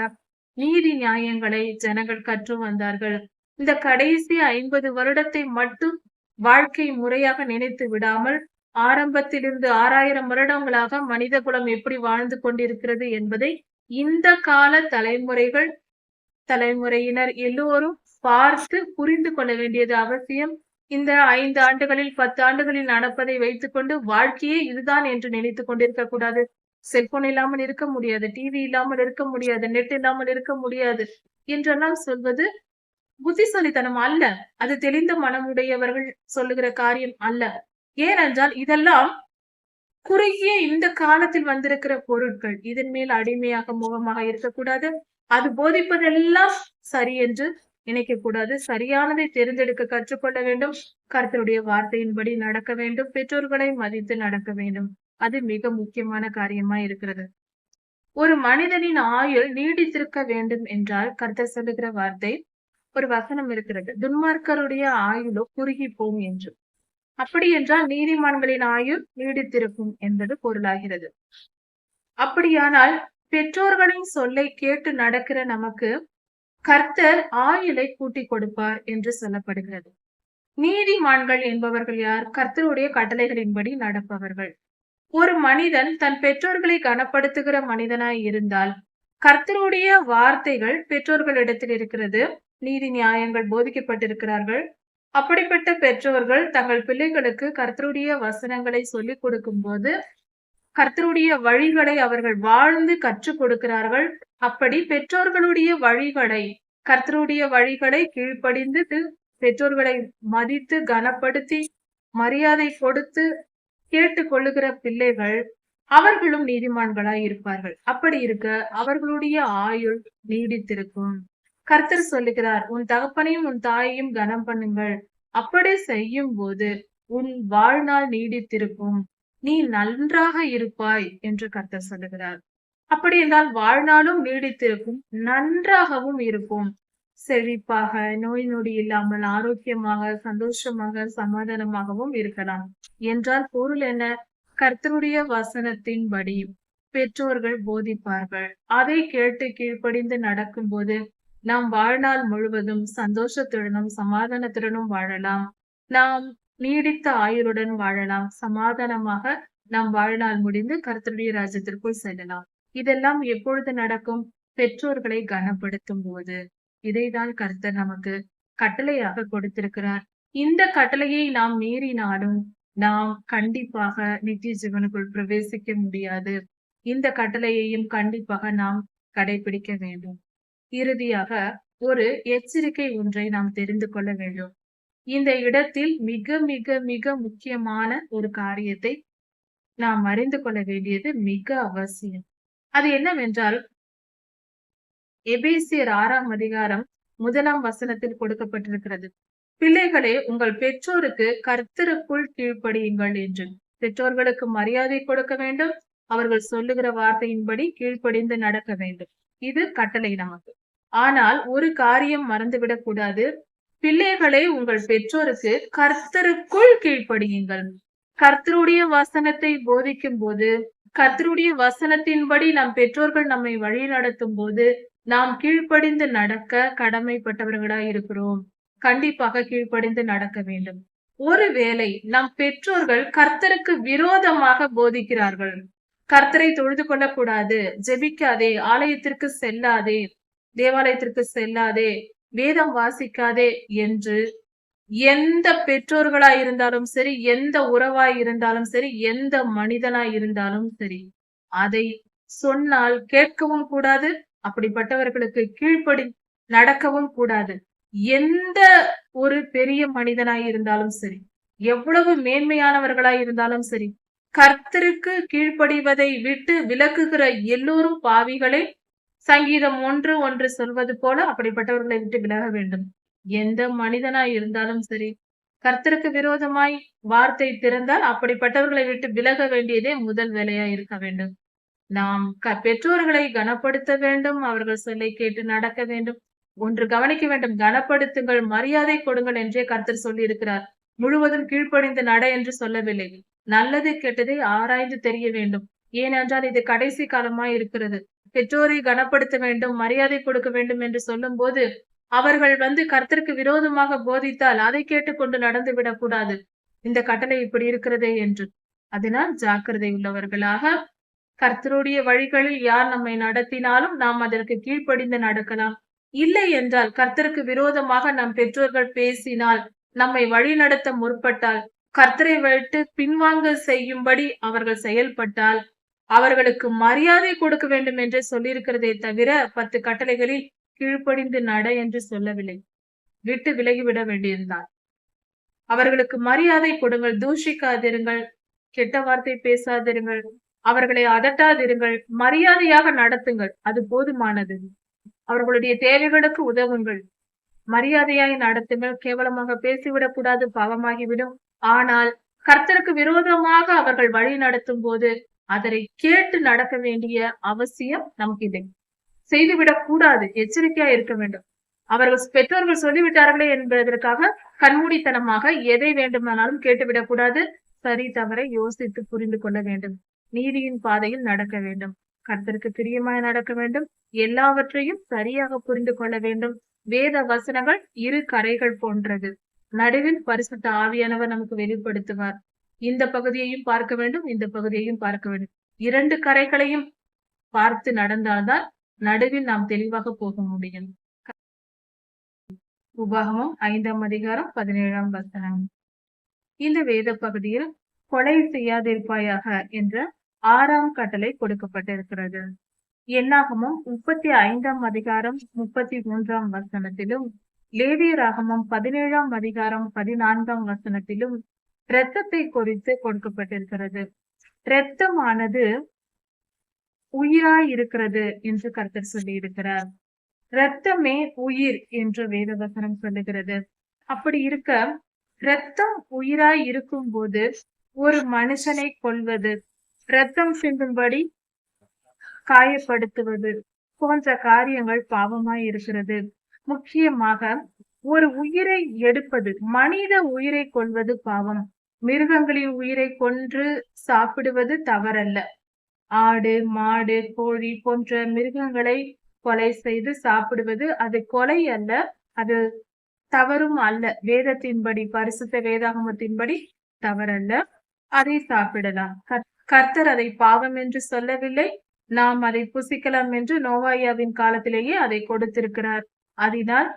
நீதி நியாயங்களை ஜனங்கள் கற்று வந்தார்கள். இந்த கடைசி 50 வருடத்தை மட்டும் வாழ்க்கை முறையாக நினைத்து விடாமல் ஆரம்பத்திலிருந்து 6000 வருடங்களாக மனித குலம் எப்படி வாழ்ந்து கொண்டிருக்கிறது என்பதை இந்த கால தலைமுறையினர் எல்லோரும் பார்த்து புரிந்து கொள்ள வேண்டியது அவசியம். இந்த 5 ஆண்டுகளில் 10 ஆண்டுகளில் நடப்பதை வைத்துக்கொண்டு வாழ்க்கையே இதுதான் என்று நினைத்துக் கொண்டிருக்க கூடாது. செல்போன் இல்லாமல் இருக்க முடியாது, டிவி இல்லாமல் இருக்க முடியாது, நெட் இல்லாமல் இருக்க முடியாது என்றெல்லாம் சொல்வது புத்திசாலித்தனம் அல்ல. அது தெளிந்த மனமுடையவர்கள் சொல்லுகிற காரியம் அல்ல. ஏனென்றால் இதெல்லாம் குறுகிய இந்த காலத்தில் வந்திருக்கிற பொருட்கள். இதன் மேல் அடிமையாக முகமாக இருக்கக்கூடாது. அது போதிப்பதெல்லாம் சரி என்று நினைக்க கூடாது. சரியானதை தேர்ந்தெடுக்க கற்றுக்கொள்ள வேண்டும். கர்த்தருடைய வார்த்தையின்படி நடக்க வேண்டும். பெற்றோர்களை மதித்து நடக்க வேண்டும். அது மிக முக்கியமான காரியமா இருக்கிறது. ஒரு மனிதனின் ஆயுள் நீடித்திருக்க வேண்டும் என்றால் கர்த்தர் சொல்லுகிற வார்த்தை ஒரு வசனம் இருக்கிறது. துன்மார்க்கருடைய ஆயுளோ குறுகி போகும் என்று. அப்படி என்றால் நீதிமான்களின் ஆயுள் நீடித்திருக்கும் என்பது பொருளாகிறது. அப்படியானால் பெற்றோர்களின் சொல்லை கேட்டு நடக்கிற நமக்கு கர்த்தர் ஆயுளை கூட்டிக் கொடுப்பார் என்று சொல்லப்படுகிறது. நீதிமான்கள் என்பவர்கள் யார்? கர்த்தருடைய கட்டளைகளின்படி நடப்பவர்கள். ஒரு மனிதன் தன் பெற்றோர்களை கனப்படுத்துகிற மனிதனாய் இருந்தால் கர்த்தருடைய வார்த்தைகள் பெற்றோர்களிடத்தில் இருக்கிறது. நீதி நியாயங்கள் போதிக்கப்பட்டிருக்கிறார்கள். அப்படிப்பட்ட பெற்றோர்கள் தங்கள் பிள்ளைகளுக்கு கர்த்தருடைய வசனங்களை சொல்லிக் கொடுக்கும் போது கர்த்தருடைய வழிகளை அவர்கள் வாழ்ந்து கற்றுக் கொடுக்கிறார்கள். அப்படி பெற்றோர்களுடைய வழிகளை கர்த்தருடைய வழிகளை கீழ்ப்படிந்து பெற்றோர்களை மதித்து கனப்படுத்தி மரியாதை கொடுத்து கேட்டுக் கொள்ளுகிற பிள்ளைகள் அவர்களும் நீதிமான்களாய் இருப்பார்கள். அப்படி இருக்க அவர்களுடைய ஆயுள் நீடித்திருக்கும். கர்த்தர் சொல்லுகிறார், உன் தகப்பனையும் உன் தாயையும் கனம் பண்ணுங்கள். அப்படி செய்யும் போது உன் வாழ்நாள் நீடித்திருக்கும். நீ நன்றாக இருப்பாய் என்று கர்த்தர் சொல்லுகிறார். அப்படி என்றால் வாழ்நாளும் நீடித்திருக்கும், நன்றாகவும் இருக்கும். செழிப்பாக, நோய் நொடி இல்லாமல், ஆரோக்கியமாக, சந்தோஷமாக, சமாதானமாகவும் இருக்கலாம். என்றால் பொருள் என்ன? கர்த்தருடைய வசனத்தின்படி பெற்றோர்கள் போதிப்பார்கள். அதை கேட்டு கீழ்ப்படிந்து நடக்கும்போது நாம் வாழ்நாள் முழுவதும் சந்தோஷத்துடனும் சமாதானத்துடனும் வாழலாம். நாம் நீடித்த ஆயுளுடன் வாழலாம். சமாதானமாக நம் வாழ்நாள் முடிந்து கர்த்தருடைய ராஜ்யத்திற்குள் செல்லலாம். இதெல்லாம் எப்பொழுது நடக்கும்? பெற்றோர்களை கனப்படுத்தும் போது. இதைதான் கர்த்தர் நமக்கு கட்டளையாக கொடுத்திருக்கிறார். இந்த கட்டளையை நாம் மீறினாலும் நாம் கண்டிப்பாக நித்திய ஜீவனுக்குள் பிரவேசிக்க முடியாது. இந்த கட்டளையையும் கண்டிப்பாக நாம் கடைபிடிக்க வேண்டும். இறுதியாக ஒரு எச்சரிக்கை ஒன்றை நாம் தெரிந்து கொள்ள வேண்டும். இந்த இடத்தில் மிக மிக மிக முக்கியமான ஒரு காரியத்தை நாம் அறிந்து கொள்ள வேண்டியது மிக அவசியம். அது என்னவென்றால் எபேசியர் 6ஆம் அதிகாரம் முதலாம் வசனத்தில் கொடுக்கப்பட்டிருக்கிறது. பிள்ளைகளே, உங்கள் பெற்றோருக்கு கர்த்தருக்குள் கீழ்ப்படியுங்கள் என்று. பெற்றோர்களுக்கு மரியாதை கொடுக்க வேண்டும். அவர்கள் சொல்லுகிற வார்த்தையின்படி கீழ்ப்படிந்து நடக்க வேண்டும். இது கட்டளை நமக்கு. ஆனால் ஒரு காரியம் மறந்துவிடக் கூடாது. பிள்ளைகளே, உங்கள் பெற்றோருக்கு கர்த்தருக்குள் கீழ்ப்படியுங்கள். கர்த்தருடைய வசனத்தை போதிக்கும் போது, கர்த்தருடைய வசனத்தின்படி நம் பெற்றோர்கள் நம்மை வழி நடத்தும் போது நாம் கீழ்ப்படிந்து நடக்க கடமைப்பட்டவர்களாய் இருக்கிறோம். கண்டிப்பாக கீழ்ப்படிந்து நடக்க வேண்டும். ஒருவேளை நம் பெற்றோர்கள் கர்த்தருக்கு விரோதமாக போதிக்கிறார்கள், கர்த்தரை தொழுது கொள்ளக்கூடாது, ஜெபிக்காதே, ஆலயத்திற்கு செல்லாதே, தேவாலயத்திற்கு செல்லாதே, வேதம் வாசிக்காதே என்று எந்த பெற்றோர்களாய் இருந்தாலும் சரி, எந்த உறவாய் இருந்தாலும் சரி, எந்த மனிதனாய் இருந்தாலும் சரி, அதை சொன்னால் கேட்கவும் கூடாது. அப்படிப்பட்டவர்களுக்கு கீழ்ப்படி நடக்கவும் கூடாது. எந்த ஒரு பெரிய மனிதனாய் இருந்தாலும் சரி, எவ்வளவு மேன்மையானவர்களாய் இருந்தாலும் சரி, கர்த்தருக்கு கீழ்ப்படிவதை விட்டு விலக்குகிற எல்லோரும் பாவிகளே. சங்கீதம் 1:1 சொல்வது போல அப்படிப்பட்டவர்களை விட்டு விலக வேண்டும். எந்த மனிதனாய் இருந்தாலும் சரி, கர்த்தருக்கு விரோதமாய் வார்த்தை திறந்தால் அப்படிப்பட்டவர்களை விட்டு விலக வேண்டியதே முதல் வேலையா இருக்க வேண்டும். நாம் பெற்றோர்களை கனப்படுத்த வேண்டும். அவர்கள் சொல்லை கேட்டு நடக்க வேண்டும். ஒன்று கவனிக்க வேண்டும், கனப்படுத்துங்கள், மரியாதை கொடுங்கள் என்றே கர்த்தர் சொல்லி இருக்கிறார். முழுவதும் கீழ்ப்படிந்து நட என்று சொல்லவில்லை. நல்லது கெட்டதை ஆராய்ந்து தெரிய வேண்டும். ஏனென்றால் இது கடைசி காலமாய் இருக்கிறது. பெற்றோரை கனப்படுத்த வேண்டும், மரியாதை கொடுக்க வேண்டும் என்று சொல்லும் போது அவர்கள் கர்த்தருக்கு விரோதமாக போதித்தால் அதை கேட்டுக்கொண்டு நடந்து விடக்கூடாது. இந்த கட்டளை இப்படி இருக்கிறதே என்று. அதனால் ஜாக்கிரதை உள்ளவர்களாக கர்த்தருடைய வழிகளில் யார் நம்மை நடத்தினாலும் நாம் அதற்கு கீழ்ப்படிந்து நடக்கலாம். இல்லை என்றால் கர்த்தருக்கு விரோதமாக நம் பெற்றோர்கள் பேசினால், நம்மை வழி நடத்த முற்பட்டால், கர்த்தரை விட்டு பின்வாங்க செய்யும்படி அவர்கள் செயல்பட்டால் அவர்களுக்கு மரியாதை கொடுக்க வேண்டும் என்று சொல்லியிருக்கிறதே தவிர 10 கட்டளைகளில் கீழ்ப்படிந்து நட என்று சொல்லவில்லை. விட்டு விலகிவிட வேண்டியிருந்தான். அவர்களுக்கு மரியாதை கொடுங்கள், தூஷிக்காதிருங்கள், கெட்ட வார்த்தை பேசாதிருங்கள், அவர்களை அதட்டாதிருங்கள், மரியாதையாக நடத்துங்கள். அது போதுமானது. அவர்களுடைய தேவைகளுக்கு உதவுங்கள், மரியாதையாய் நடத்துங்கள். கேவலமாக பேசிவிடக் கூடாது, பாவமாகிவிடும். ஆனால் கர்த்தருக்கு விரோதமாக அவர்கள் வழி நடத்தும் போது அதனை கேட்டு நடக்க வேண்டிய அவசியம் நமக்கு இல்லை. செய்துவிடக் கூடாது, எச்சரிக்கையா இருக்க வேண்டும். அவர்கள் பெற்றோர்கள் சொல்லிவிட்டார்களே என்பதற்காக கண்மூடித்தனமாக எதை வேண்டுமானாலும் கேட்டுவிடக் கூடாது. சரி தவறை யோசித்து புரிந்து கொள்ள வேண்டும். நீதியின் பாதையில் நடக்க வேண்டும். கர்த்தருக்கு பிரியமாய் நடக்க வேண்டும். எல்லாவற்றையும் சரியாக புரிந்து கொள்ள வேண்டும். வேத வசனங்கள் இரு கரைகள் போன்றது. நடுவில் பரிசுத்த ஆவியானவர் நமக்கு வெளிப்படுத்துவார். இந்த பகுதியையும் பார்க்க வேண்டும், இந்த பகுதியையும் பார்க்க வேண்டும். 2 கரைகளையும் பார்த்து நடந்தால்தான் நடுவில் நாம் தெளிவாக போக முடியும். உபாகமம் 5ஆம் அதிகாரம் 17ஆம் வசனம். இந்த வேத பகுதியில் கொலை செய்யாதிருப்பாயாக என்ற 6ஆம் கட்டளை கொடுக்கப்பட்டிருக்கிறது. என்னாகமம் 35ஆம் அதிகாரம் 33ஆம் வசனத்திலும், லேவியராகமம் 17ஆம் அதிகாரம் 14ஆம் வசனத்திலும் இரத்தத்தை குறித்து கொடுக்கப்பட்டிருக்கிறது. இரத்தமானது உயிராய் இருக்கிறது என்று கர்த்தர் சொல்லி இருக்கிறார். இரத்தமே உயிர் என்று வேதவசனம் சொல்லுகிறது. அப்படி இருக்க, இரத்தம் உயிராய் இருக்கும் போது ஒரு மனுஷனை கொல்வது, இரத்தம் சிந்தும்படி காயப்படுத்துவது போன்ற காரியங்கள் பாவமாய் இருக்கிறது. முக்கியமாக ஒரு உயிரை எடுப்பது, மனித உயிரை கொல்வது பாவம். மிருகங்களின் உயிரை கொன்று சாப்பிடுவது தவறல்ல. ஆடு, மாடு, கோழி போன்ற மிருகங்களை கொலை செய்து சாப்பிடுவது அது கொலை அல்ல, அது தவறும் அல்ல. வேதத்தின்படி, பரிசுத்த வேதாகமத்தின்படி தவறல்ல, அதை சாப்பிடலாம். கர்த்தர் அதை பாவம் என்று சொல்லவில்லை. நாம் அதை புசிக்கலாம் என்று நோவாயாவின் காலத்திலேயே அதை கொடுத்திருக்கிறார். அதனால்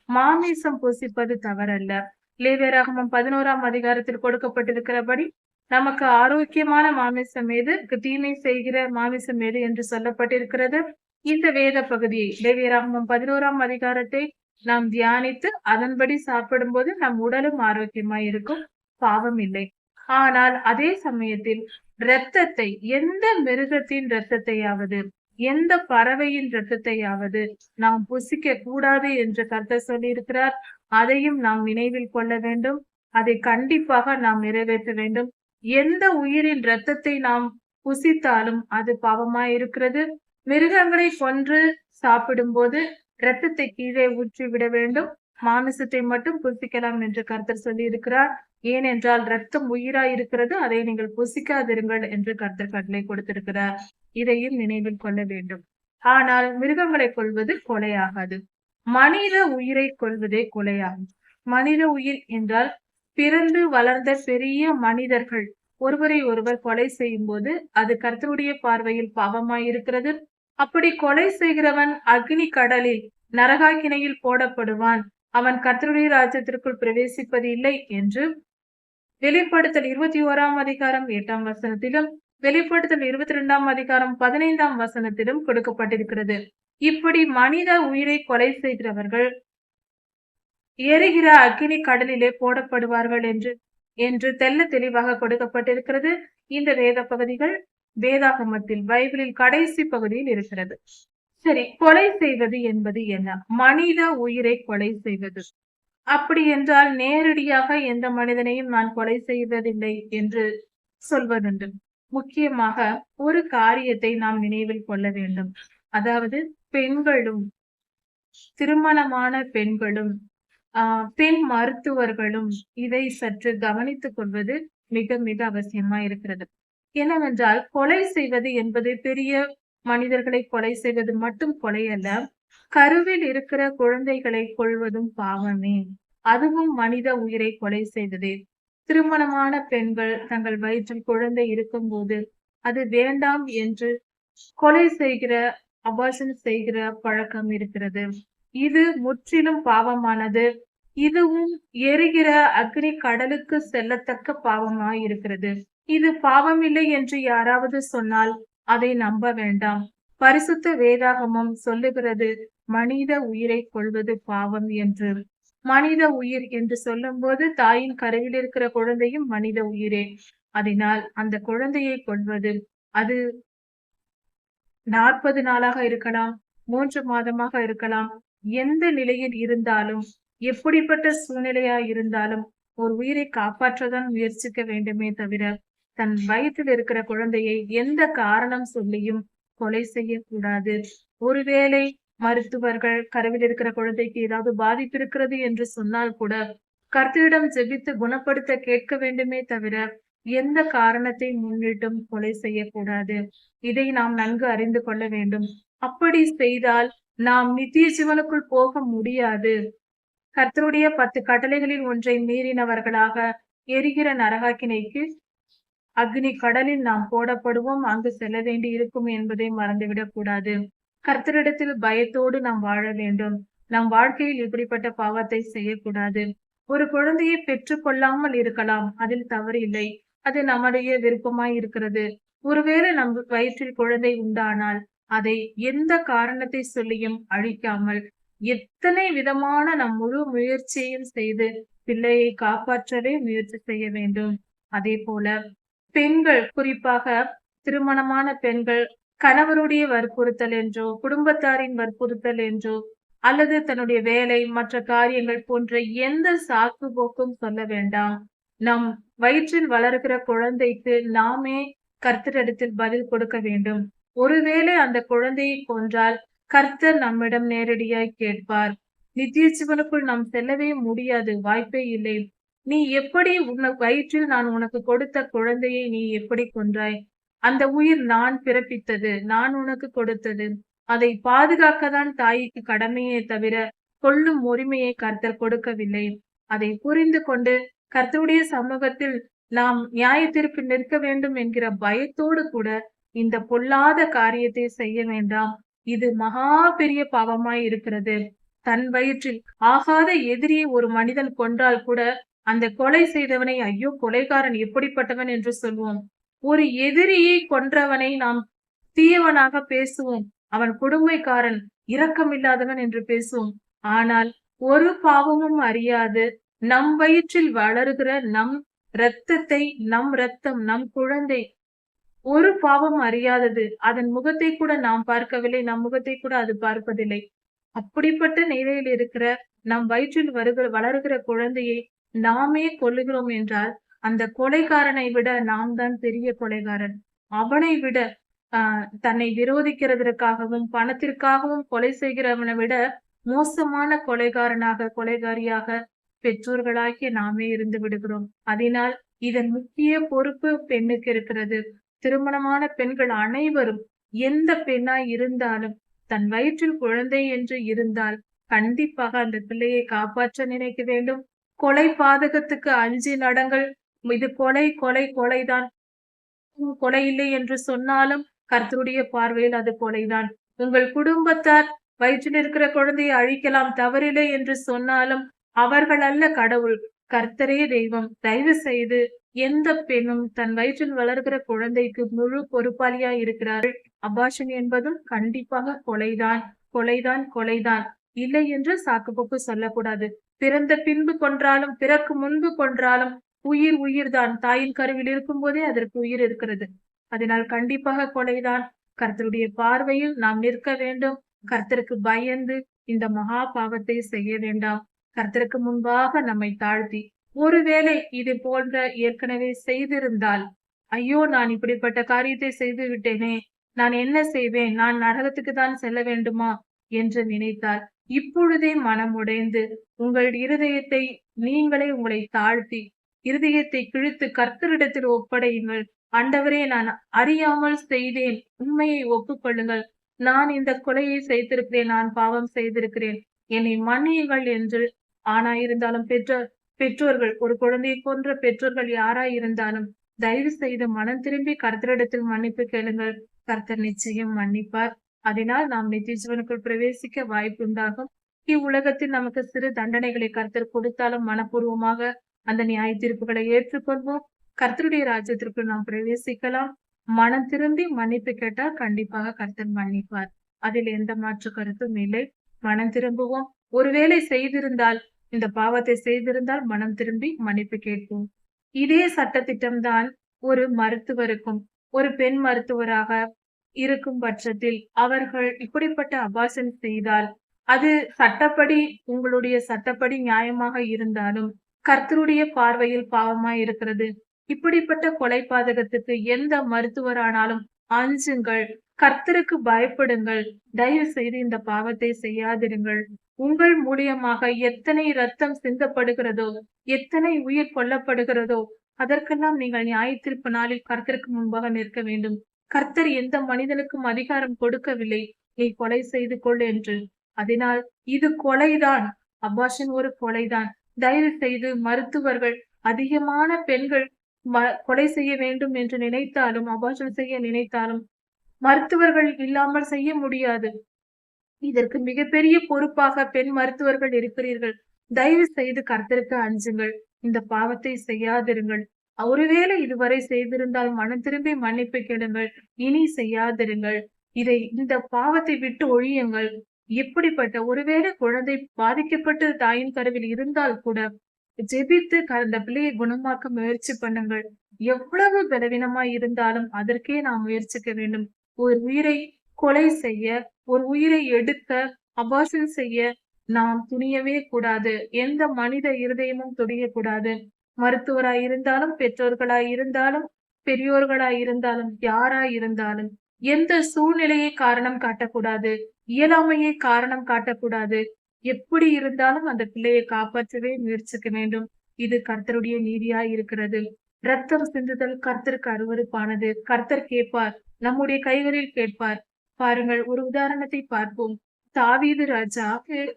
மாமிசம் புசிப்பது தவறல்ல. லேவியராகமம் 11ஆம் அதிகாரத்தில் கொடுக்கப்பட்டிருக்கிறபடி நமக்கு ஆரோக்கியமான மாமிசம் எது, தீமை செய்கிற மாமிசம் எது என்று சொல்லப்பட்டிருக்கிறது. இந்த வேத பகுதியை, லேவியராகமம் 11ஆம் அதிகாரத்தை நாம் தியானித்து அதன்படி சாப்பிடும் போது நம் உடலும் ஆரோக்கியமாய் இருக்கும், பாவம் இல்லை. ஆனால் அதே சமயத்தில் இரத்தத்தை, எந்த மிருகத்தின் இரத்தத்தையாவது, எந்த பறவையின் இரத்தத்தையாவது நாம் புசிக்க கூடாது என்று கர்த்தர் சொல்லியிருக்கிறார். அதையும் நாம் நினைவில் கொள்ள வேண்டும். அதை கண்டிப்பாக நாம் நிறைவேற்ற வேண்டும். எந்த உயிரின் இரத்தத்தை நாம் புசித்தாலும் அது பாவமாயிருக்கிறது. மிருகங்களை கொன்று சாப்பிடும்போது இரத்தத்தை கீழே ஊற்றி விட வேண்டும். மாமிசத்தை மட்டும் புசிக்கலாம் என்று கர்த்தர் சொல்லியிருக்கிறார். ஏனென்றால் இரத்தம் உயிராய் இருக்கிறது, அதை நீங்கள் புசிக்காதிருங்கள் என்று கர்த்தர் கட்டளை கொடுத்திருக்கிறார். இதையும் நினைவில் கொள்ள வேண்டும். ஆனால் மிருகங்களை கொல்வது கொலையாகாது. மனித உயிரை கொல்வதே கொலையாகும். மனித உயிர் என்றால் பிறந்து வளர்ந்த பெரிய மனிதர்கள் ஒருவரை ஒருவர் கொலை செய்யும் போது அது கர்த்தருடைய பார்வையில் பாவமாயிருக்கிறது. அப்படி கொலை செய்கிறவன் அக்னி கடலில் நரகாக்கினையில் போடப்படுவான். அவன் கர்த்தருடைய ராஜ்யத்திற்குள் பிரவேசிப்பது இல்லை என்று வெளிப்படுத்தல் 21 அதிகாரம் 8 வசனத்திலும் வெளிப்படுத்தல் 22 அதிகாரம் 15 வசனத்திலும் கொடுக்கப்பட்டிருக்கிறது. இப்படி மனித உயிரை கொலை செய்கிறவர்கள் எரிகிற அக்னி கடலிலே போடப்படுவார்கள் என்று தெல்ல தெளிவாக கொடுக்கப்பட்டிருக்கிறது. இந்த வேத பகுதிகள் வேதாகமத்தில் பைபிளில் கடைசி பகுதியில் இருக்கிறது. சரி, கொலை செய்வது என்பது என்ன? மனித உயிரை கொலை செய்வது. அப்படி என்றால் நேரடியாக எந்த மனிதனையும் நான் கொலை செய்வதில்லை என்று சொல்வதுண்டு. முக்கியமாக ஒரு காரியத்தை நாம் நினைவில் கொள்ள வேண்டும். அதாவது பெண்களும், திருமணமான பெண்களும், பெண் மருத்துவர்களும் இதை சற்று கவனித்துக் கொள்வது மிக மிக அவசியமா இருக்கிறது. என்னவென்றால் கொலை செய்வது என்பது பெரிய மனிதர்களை கொலை செய்வது மட்டும் கொலை அல்ல. கருவில் இருக்கிற குழந்தைகளை கொல்வதும் பாவமே. அதுவும் மனித உயிரை கொலை செய்வதே. திருமணமான பெண்கள் தங்கள் வயிற்றில் குழந்தை இருக்கும் போது அது வேண்டாம் என்று கொலை செய்கிற, அபார்ஷன் செய்கிற பழக்கம் இருக்கிறது. இது முற்றிலும் பாவமானது. இதுவும் எரிகிற அக்னி கடலுக்கு செல்லத்தக்க பாவமாய் இருக்கிறது. இது பாவமில்லை என்று யாராவது சொன்னால் அதை நம்ப வேண்டாம். பரிசுத்த வேதாகமம் சொல்லுகிறது மனித உயிரை கொல்வது பாவம் என்று. மனித உயிர் என்று சொல்லும் போது தாயின் கருவில் இருக்கிற குழந்தையும் மனித உயிரே. அதனால் அந்த குழந்தையை கொல்வது, அது 40 நாளாக இருக்கலாம், 3 மாதமாக இருக்கலாம், எந்த நிலையில் இருந்தாலும், எப்படிப்பட்ட சூழ்நிலையா இருந்தாலும் ஒரு உயிரை காப்பாற்றதான் முயற்சிக்க வேண்டுமே தவிர தன் வயிற்றில் இருக்கிற குழந்தையை எந்த காரணம் சொல்லியும் கொலை செய்யக்கூடாது. ஒருவேளை மருத்துவர்கள் கருவில் இருக்கிற குழந்தைக்கு ஏதாவது பாதிப்பு இருக்கிறது என்று சொன்னால் கூட கர்த்தரிடம் ஜெபித்து குணப்படுத்த கேட்க வேண்டுமே தவிர எந்த காரணத்தை முன்னிட்டும் கொலை செய்யக்கூடாது. இதை நாம் நன்கு அறிந்து கொள்ள வேண்டும். அப்படி செய்தால் நாம் நித்திய ஜீவனுக்குள் போக முடியாது. கர்த்தருடைய 10 கட்டளைகளில் ஒன்றை மீறினவர்களாக எரிகிற நரகாக்கினைக்கு அக்னி கடலில் நாம் போடப்படுவோம். அங்கு செல்ல வேண்டி இருக்கும் என்பதை மறந்துவிடக் கூடாது. கர்த்தரிடத்தில் பயத்தோடு நாம் வாழ வேண்டும். நம் வாழ்க்கையில் இப்படிப்பட்ட பாவத்தை செய்யக்கூடாது. ஒரு குழந்தையை பெற்றுக் கொள்ளாமல் இருக்கலாம், அதில் தவறு இல்லை. அது நம்முடைய விருப்பமாய் இருக்கிறது. ஒருவேளை நம் வயிற்றில் குழந்தை உண்டானால் அதை எந்த காரணத்தை சொல்லியும் அழிக்காமல் எத்தனை விதமான நம் முழு முயற்சியையும் செய்து பிள்ளையை காப்பாற்றவே முயற்சி செய்ய வேண்டும். அதே போல பெண்கள், குறிப்பாக திருமணமான பெண்கள் கணவருடைய வற்புறுத்தல் என்றோ, குடும்பத்தாரின் வற்புறுத்தல் என்றோ, அல்லது தன்னுடைய வேலை, மற்ற காரியங்கள் போன்ற எந்த சாக்கு போக்கும் சொல்ல வேண்டாம். நம் வயிற்றில் வளர்கிற குழந்தைக்கு நாமே கர்த்தரிடத்தில் பதில் கொடுக்க வேண்டும். ஒருவேளை அந்த குழந்தையை கொன்றால் கர்த்தர் நம்மிடம் நேரடியாய் கேட்பார். நித்திய ஜீவனுக்குள் நாம் செல்லவே முடியாது, வாய்ப்பே இல்லை. நீ எப்படி வயிற்றில் நான் உனக்கு கொடுத்த குழந்தையை நீ எப்படி கொன்றாய்? அந்த உயிர் நான் பிறப்பித்தது, நான் உனக்கு கொடுத்தது. அதை பாதுகாக்கத்தான் தாய்க்கு கடமையே தவிர கொல்லும் உரிமையை கர்த்தர் கொடுக்கவில்லை. அதை புரிந்து கொண்டு கர்த்தருடைய சமூகத்தில் நாம் நியாயத்திற்கு நிற்க வேண்டும் என்கிற பயத்தோடு கூட இந்த பொல்லாத காரியத்தை செய்ய வேண்டாம். இது மகா பெரிய பாவமாய் இருக்கிறது. தன் வயிற்றில் ஆகாத எதிரியை ஒரு மனிதன் கொன்றால் கூட அந்த கொலை செய்தவனை ஐயோ கொலைகாரன் எப்படிப்பட்டவன் என்று சொல்வோம். ஒரு எதிரியை கொன்றவனை நாம் தீயவனாக பேசுவோம். அவன் கொடுமைக்காரன், இரக்கமில்லாதவன் என்று பேசுவோம். ஆனால் ஒரு பாவமும் அறியாது நம் வயிற்றில் வளருகிற நம் இரத்தத்தை, நம் இரத்தம், நம் குழந்தை ஒரு பாவம் அறியாதது. அதன் முகத்தை கூட நாம் பார்க்கவில்லை. நம் முகத்தை கூட அது பார்ப்பதில்லை. அப்படிப்பட்ட நிலையில் இருக்கிற நம் வயிற்றில் வளருகிற குழந்தையை நாமே கொல்லுகிறோம் என்றால், அந்த கொலைகாரனை விட நாம் தான் பெரிய கொலைகாரன். அவனை விட அ தன்னை விரோதிக்கிறதற்காகவும், பணத்திற்காகவும் கொலை செய்கிறவனை விட மோசமான கொலைகாரனாக, கொலைகாரியாக பெற்றோர்களாகிய நாமே இருந்து விடுகிறோம். அதனால் இதன் முக்கிய பொறுப்பு பெண்ணுக்கு இருக்கிறது. திருமணமான பெண்கள் அனைவரும் எந்த பெண்ணாய் இருந்தாலும் தன் வயிற்றில் குழந்தை என்று இருந்தால் கண்டிப்பாக அந்த பிள்ளையை காப்பாற்ற நினைக்க வேண்டும். கொலை பாதகத்துக்கு அஞ்சி நடங்கள். இது கொலை கொலை கொலைதான். கொலை இல்லை என்று சொன்னாலும் கர்த்தருடைய பார்வையில் அது கொலைதான். உங்கள் குடும்பத்தார் வயிற்றில் இருக்கிற குழந்தையை அழிக்கலாம் தவறில்லை என்று சொன்னாலும் அவர்கள் அல்ல கடவுள். கர்த்தரே தெய்வம். தயவு செய்து எந்த பெண்ணும் தன் வயிற்றில் வளர்கிற குழந்தைக்கு முழு பொறுப்பாளியா இருக்கிறார்கள். அபார்ஷன் என்பதும் கண்டிப்பாக கொலைதான் கொலைதான் கொலைதான். இல்லை என்று சாக்குப்போக்கு சொல்லக்கூடாது. பிறந்த பின்பு கொன்றாலும் பிறக்கு முன்பு கொன்றாலும் உயிர் உயிர்தான். தாயின் கருவில் இருக்கும் போதே அதற்கு உயிர் இருக்கிறது. அதனால் கண்டிப்பாக கொலைதான். கர்த்தருடைய பார்வையில் நாம் நிற்க வேண்டும். கர்த்தருக்கு பயந்து இந்த மகா பாவத்தை செய்ய வேண்டாம். கர்த்தருக்கு முன்பாக நம்மை தாழ்த்தி ஒருவேளை இது போன்ற ஏற்கனவே செய்திருந்தால், ஐயோ நான் இப்படிப்பட்ட காரியத்தை செய்து விட்டேனே, நான் என்ன செய்வேன், நான் நரகத்துக்கு தான் செல்ல வேண்டுமா என்று நினைத்தால் இப்பொழுதே மனமுடைந்து உங்கள் இருதயத்தை நீங்களே உங்களை தாழ்த்தி இருதயத்தை கிழித்து கர்த்தரிடத்தில் ஒப்படையுங்கள். ஆண்டவரே, நான் அறியாமல் செய்தேன், உண்மையை ஒப்புக்கொள்ளுங்கள். நான் இந்த கொலையை செய்திருக்கிறேன், நான் பாவம் செய்திருக்கிறேன், என்னை மன்னியுங்கள் என்று ஆணாயிருந்தாலும் பெற்றோர்கள் ஒரு குழந்தையை கொன்ற பெற்றோர்கள் யாராயிருந்தாலும் தயவு செய்து மனம் திரும்பி கர்த்தரிடத்தில் மன்னிப்பு கேளுங்கள். கர்த்தர் நிச்சயம் மன்னிப்பார். அதனால் நாம் நித்திய ஜீவனுக்குள் பிரவேசிக்க வாய்ப்பு உண்டாகும். இவ்வுலகத்தில் நமக்கு சிறு தண்டனைகளை கர்த்தர் கொடுத்தாலும் மனப்பூர்வமாக அந்த நியாய தீர்ப்புகளை ஏற்றுக்கொள்வோம். கர்த்தருடைய ராஜ்யத்திற்குள் நாம் பிரவேசிக்கலாம். மனம் திரும்பி மன்னிப்பு கேட்டால் கண்டிப்பாக கர்த்தர் மன்னிப்பார். அதில் எந்த மாற்று கருத்தும் இல்லை. மனம் திரும்புவோம். ஒருவேளை செய்திருந்தால், இந்த பாவத்தை செய்திருந்தால் மனம் திரும்பி மன்னிப்பு கேட்போம். இதே சட்டத்திட்டம் தான் ஒரு மருத்துவருக்கும். ஒரு பெண் மருத்துவராக இருக்கும் பட்சத்தில் அவர்கள் இப்படிப்பட்ட அபார்ஷன் செய்தால் அது சட்டப்படி உங்களுடைய சட்டப்படி நியாயமாக இருந்தாலும் கர்த்தருடைய பார்வையில் பாவமாய் இருக்கிறது. இப்படிப்பட்ட கொலை பாதகத்துக்கு எந்த மருத்துவரானாலும் அஞ்சுங்கள். கர்த்தருக்கு பயப்படுங்கள். தயவு செய்து இந்த பாவத்தை செய்யாதிருங்கள். உங்கள் மூலியமாக எத்தனை ரத்தம் சிந்தப்படுகிறதோ, எத்தனை உயிர் கொல்லப்படுகிறதோ, அதற்கெல்லாம் நீங்கள் நியாயத்தீர்ப்பு நாளில் கர்த்தருக்கு முன்பாக நிற்க வேண்டும். கர்த்தர் எந்த மனிதனுக்கும் அதிகாரம் கொடுக்கவில்லை, நீ கொலை செய்து கொள் என்று. அதனால் இது கொலைதான். அபார்ஷன் ஒரு கொலைதான். தயவு செய்து மருத்துவர்கள் அதிகமான பெண்கள் கொலை செய்ய வேண்டும் என்று நினைத்தாலும், அபார்ஷன் செய்ய நினைத்தாலும் மருத்துவர்கள் இல்லாமல் செய்ய முடியாது. இதற்கு மிகப்பெரிய பொறுப்பாக பெண் மருத்துவர்கள் இருக்கிறீர்கள். தயவு செய்து கர்த்தருக்கு அஞ்சுங்கள். இந்த பாவத்தை செய்யாதிருங்கள். ஒருவேளை இதுவரை செய்திருந்தால் மனம் திரும்பி மன்னிப்பு கேளுங்கள். இனி செய்யாதிருங்கள். இந்த பாவத்தை விட்டு ஒழியுங்கள். எப்படிப்பட்ட ஒருவேளை குழந்தை பாதிக்கப்பட்டு தாயின் கருவில் இருந்தால் கூட ஜெபித்து அந்த பிள்ளையை குணமாக்க முயற்சி பண்ணுங்கள். எவ்வளவு பலவீனமாய் இருந்தாலும் அதற்கே நாம் முயற்சிக்க வேண்டும். ஒரு உயிரை கொலை செய்ய, ஒரு உயிரை எடுக்க, அபார்ஷன் செய்ய நாம் துணியவே கூடாது. எந்த மனித இருதயமும் துணியக்கூடாது. மருத்துவராய் இருந்தாலும், பெற்றோர்களாய் இருந்தாலும், பெரியோர்களாய் இருந்தாலும், யாராய் இருந்தாலும் எந்த சூழ்நிலையை காரணம் காட்டக்கூடாது. இயலாமையை காரணம் காட்டக்கூடாது. எப்படி இருந்தாலும் அந்த பிள்ளையை காப்பாற்றவே முயற்சிக்க வேண்டும். இது கர்த்தருடைய நீதியாய் இருக்கிறது. ரத்தம் சிந்துதல் கர்த்தருக்கு அருவருப்பானது. கர்த்தர் கேட்பார். நம்முடைய கைகளில் கேட்பார். பாருங்கள், ஒரு உதாரணத்தை பார்ப்போம். தாவீது ராஜா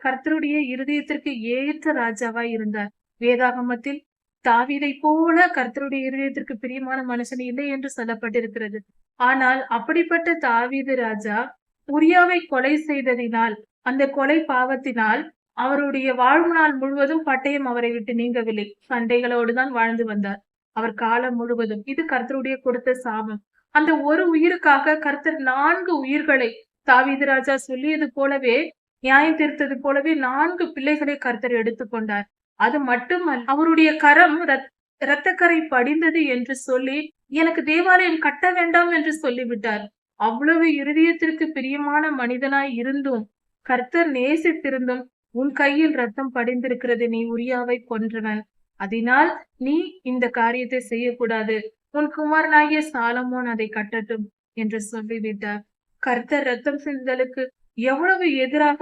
கர்த்தருடைய இருதயத்திற்கு ஏற்ற ராஜாவாய் இருந்தார். வேதாகமத்தில் தாவீதை போல கர்த்தருடைய இருதயத்திற்கு பிரியமான மனுஷன் இல்லை என்று சொல்லப்பட்டிருக்கிறது. ஆனால் அப்படிப்பட்ட தாவீது ராஜா உரியாவை கொலை செய்ததினால், அந்த கொலை பாவத்தினால் அவருடைய வாழ்நாள் முழுவதும் பட்டயம் அவரை விட்டு நீங்கவில்லை. சண்டைகளோடு தான் வாழ்ந்து வந்தார் அவர் காலம் முழுவதும். இது கர்த்தருடைய கொடுத்த சாபம். அந்த ஒரு உயிருக்காக கர்த்தர் 4 உயிர்களை, தாவீது ராஜா சொல்லியது போலவே, நியாயம் தீர்த்தது போலவே 4 பிள்ளைகளை கர்த்தர் எடுத்துக்கொண்டார். அது மட்டுமல்ல, அவருடைய கரம் இரத்தக்கரை படிந்தது என்று சொல்லி எனக்கு தேவாலயம் கட்ட வேண்டாம் என்று சொல்லிவிட்டார். அவ்வளவு இருதயத்திற்கு பிரியமான மனிதனாய் இருந்தும், கர்த்தர் நேசித்திருந்தும், உன் கையில் ரத்தம் படிந்திருக்கிறது. நீ உரியாவை கொன்றவன். அதனால் நீ இந்த காரியத்தை செய்யக்கூடாது. உன் குமாரனாகிய சாலமோன் அதை கட்டட்டும் என்று சொல்லிவிட்டார். கர்த்தர் ரத்தம் சிந்துதலுக்கு எவ்வளவு எதிராக,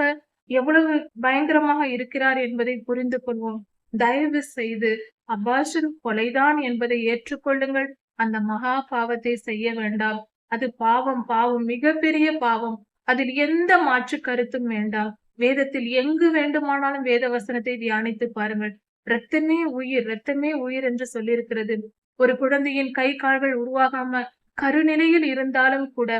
எவ்வளவு பயங்கரமாக இருக்கிறார் என்பதை புரிந்து கொள்வோம். தயவு செய்து அபார்ஷன் கொலைதான் என்பதை ஏற்றுக்கொள்ளுங்கள். அந்த மகா பாவத்தை செய்ய வேண்டாம். அது பாவம், பாவம், மிகப்பெரிய பாவம். அதில் எந்த மாற்று கருத்தும் வேண்டாம். வேதத்தில் எங்கு வேண்டுமானாலும் வேத வசனத்தை தியானித்து பாருங்கள். இரத்தமே உயிர், இரத்தமே உயிர் என்று சொல்லியிருக்கிறது. ஒரு குழந்தையின் கை கால்கள் உருவாகாம கருநிலையில் இருந்தாலும் கூட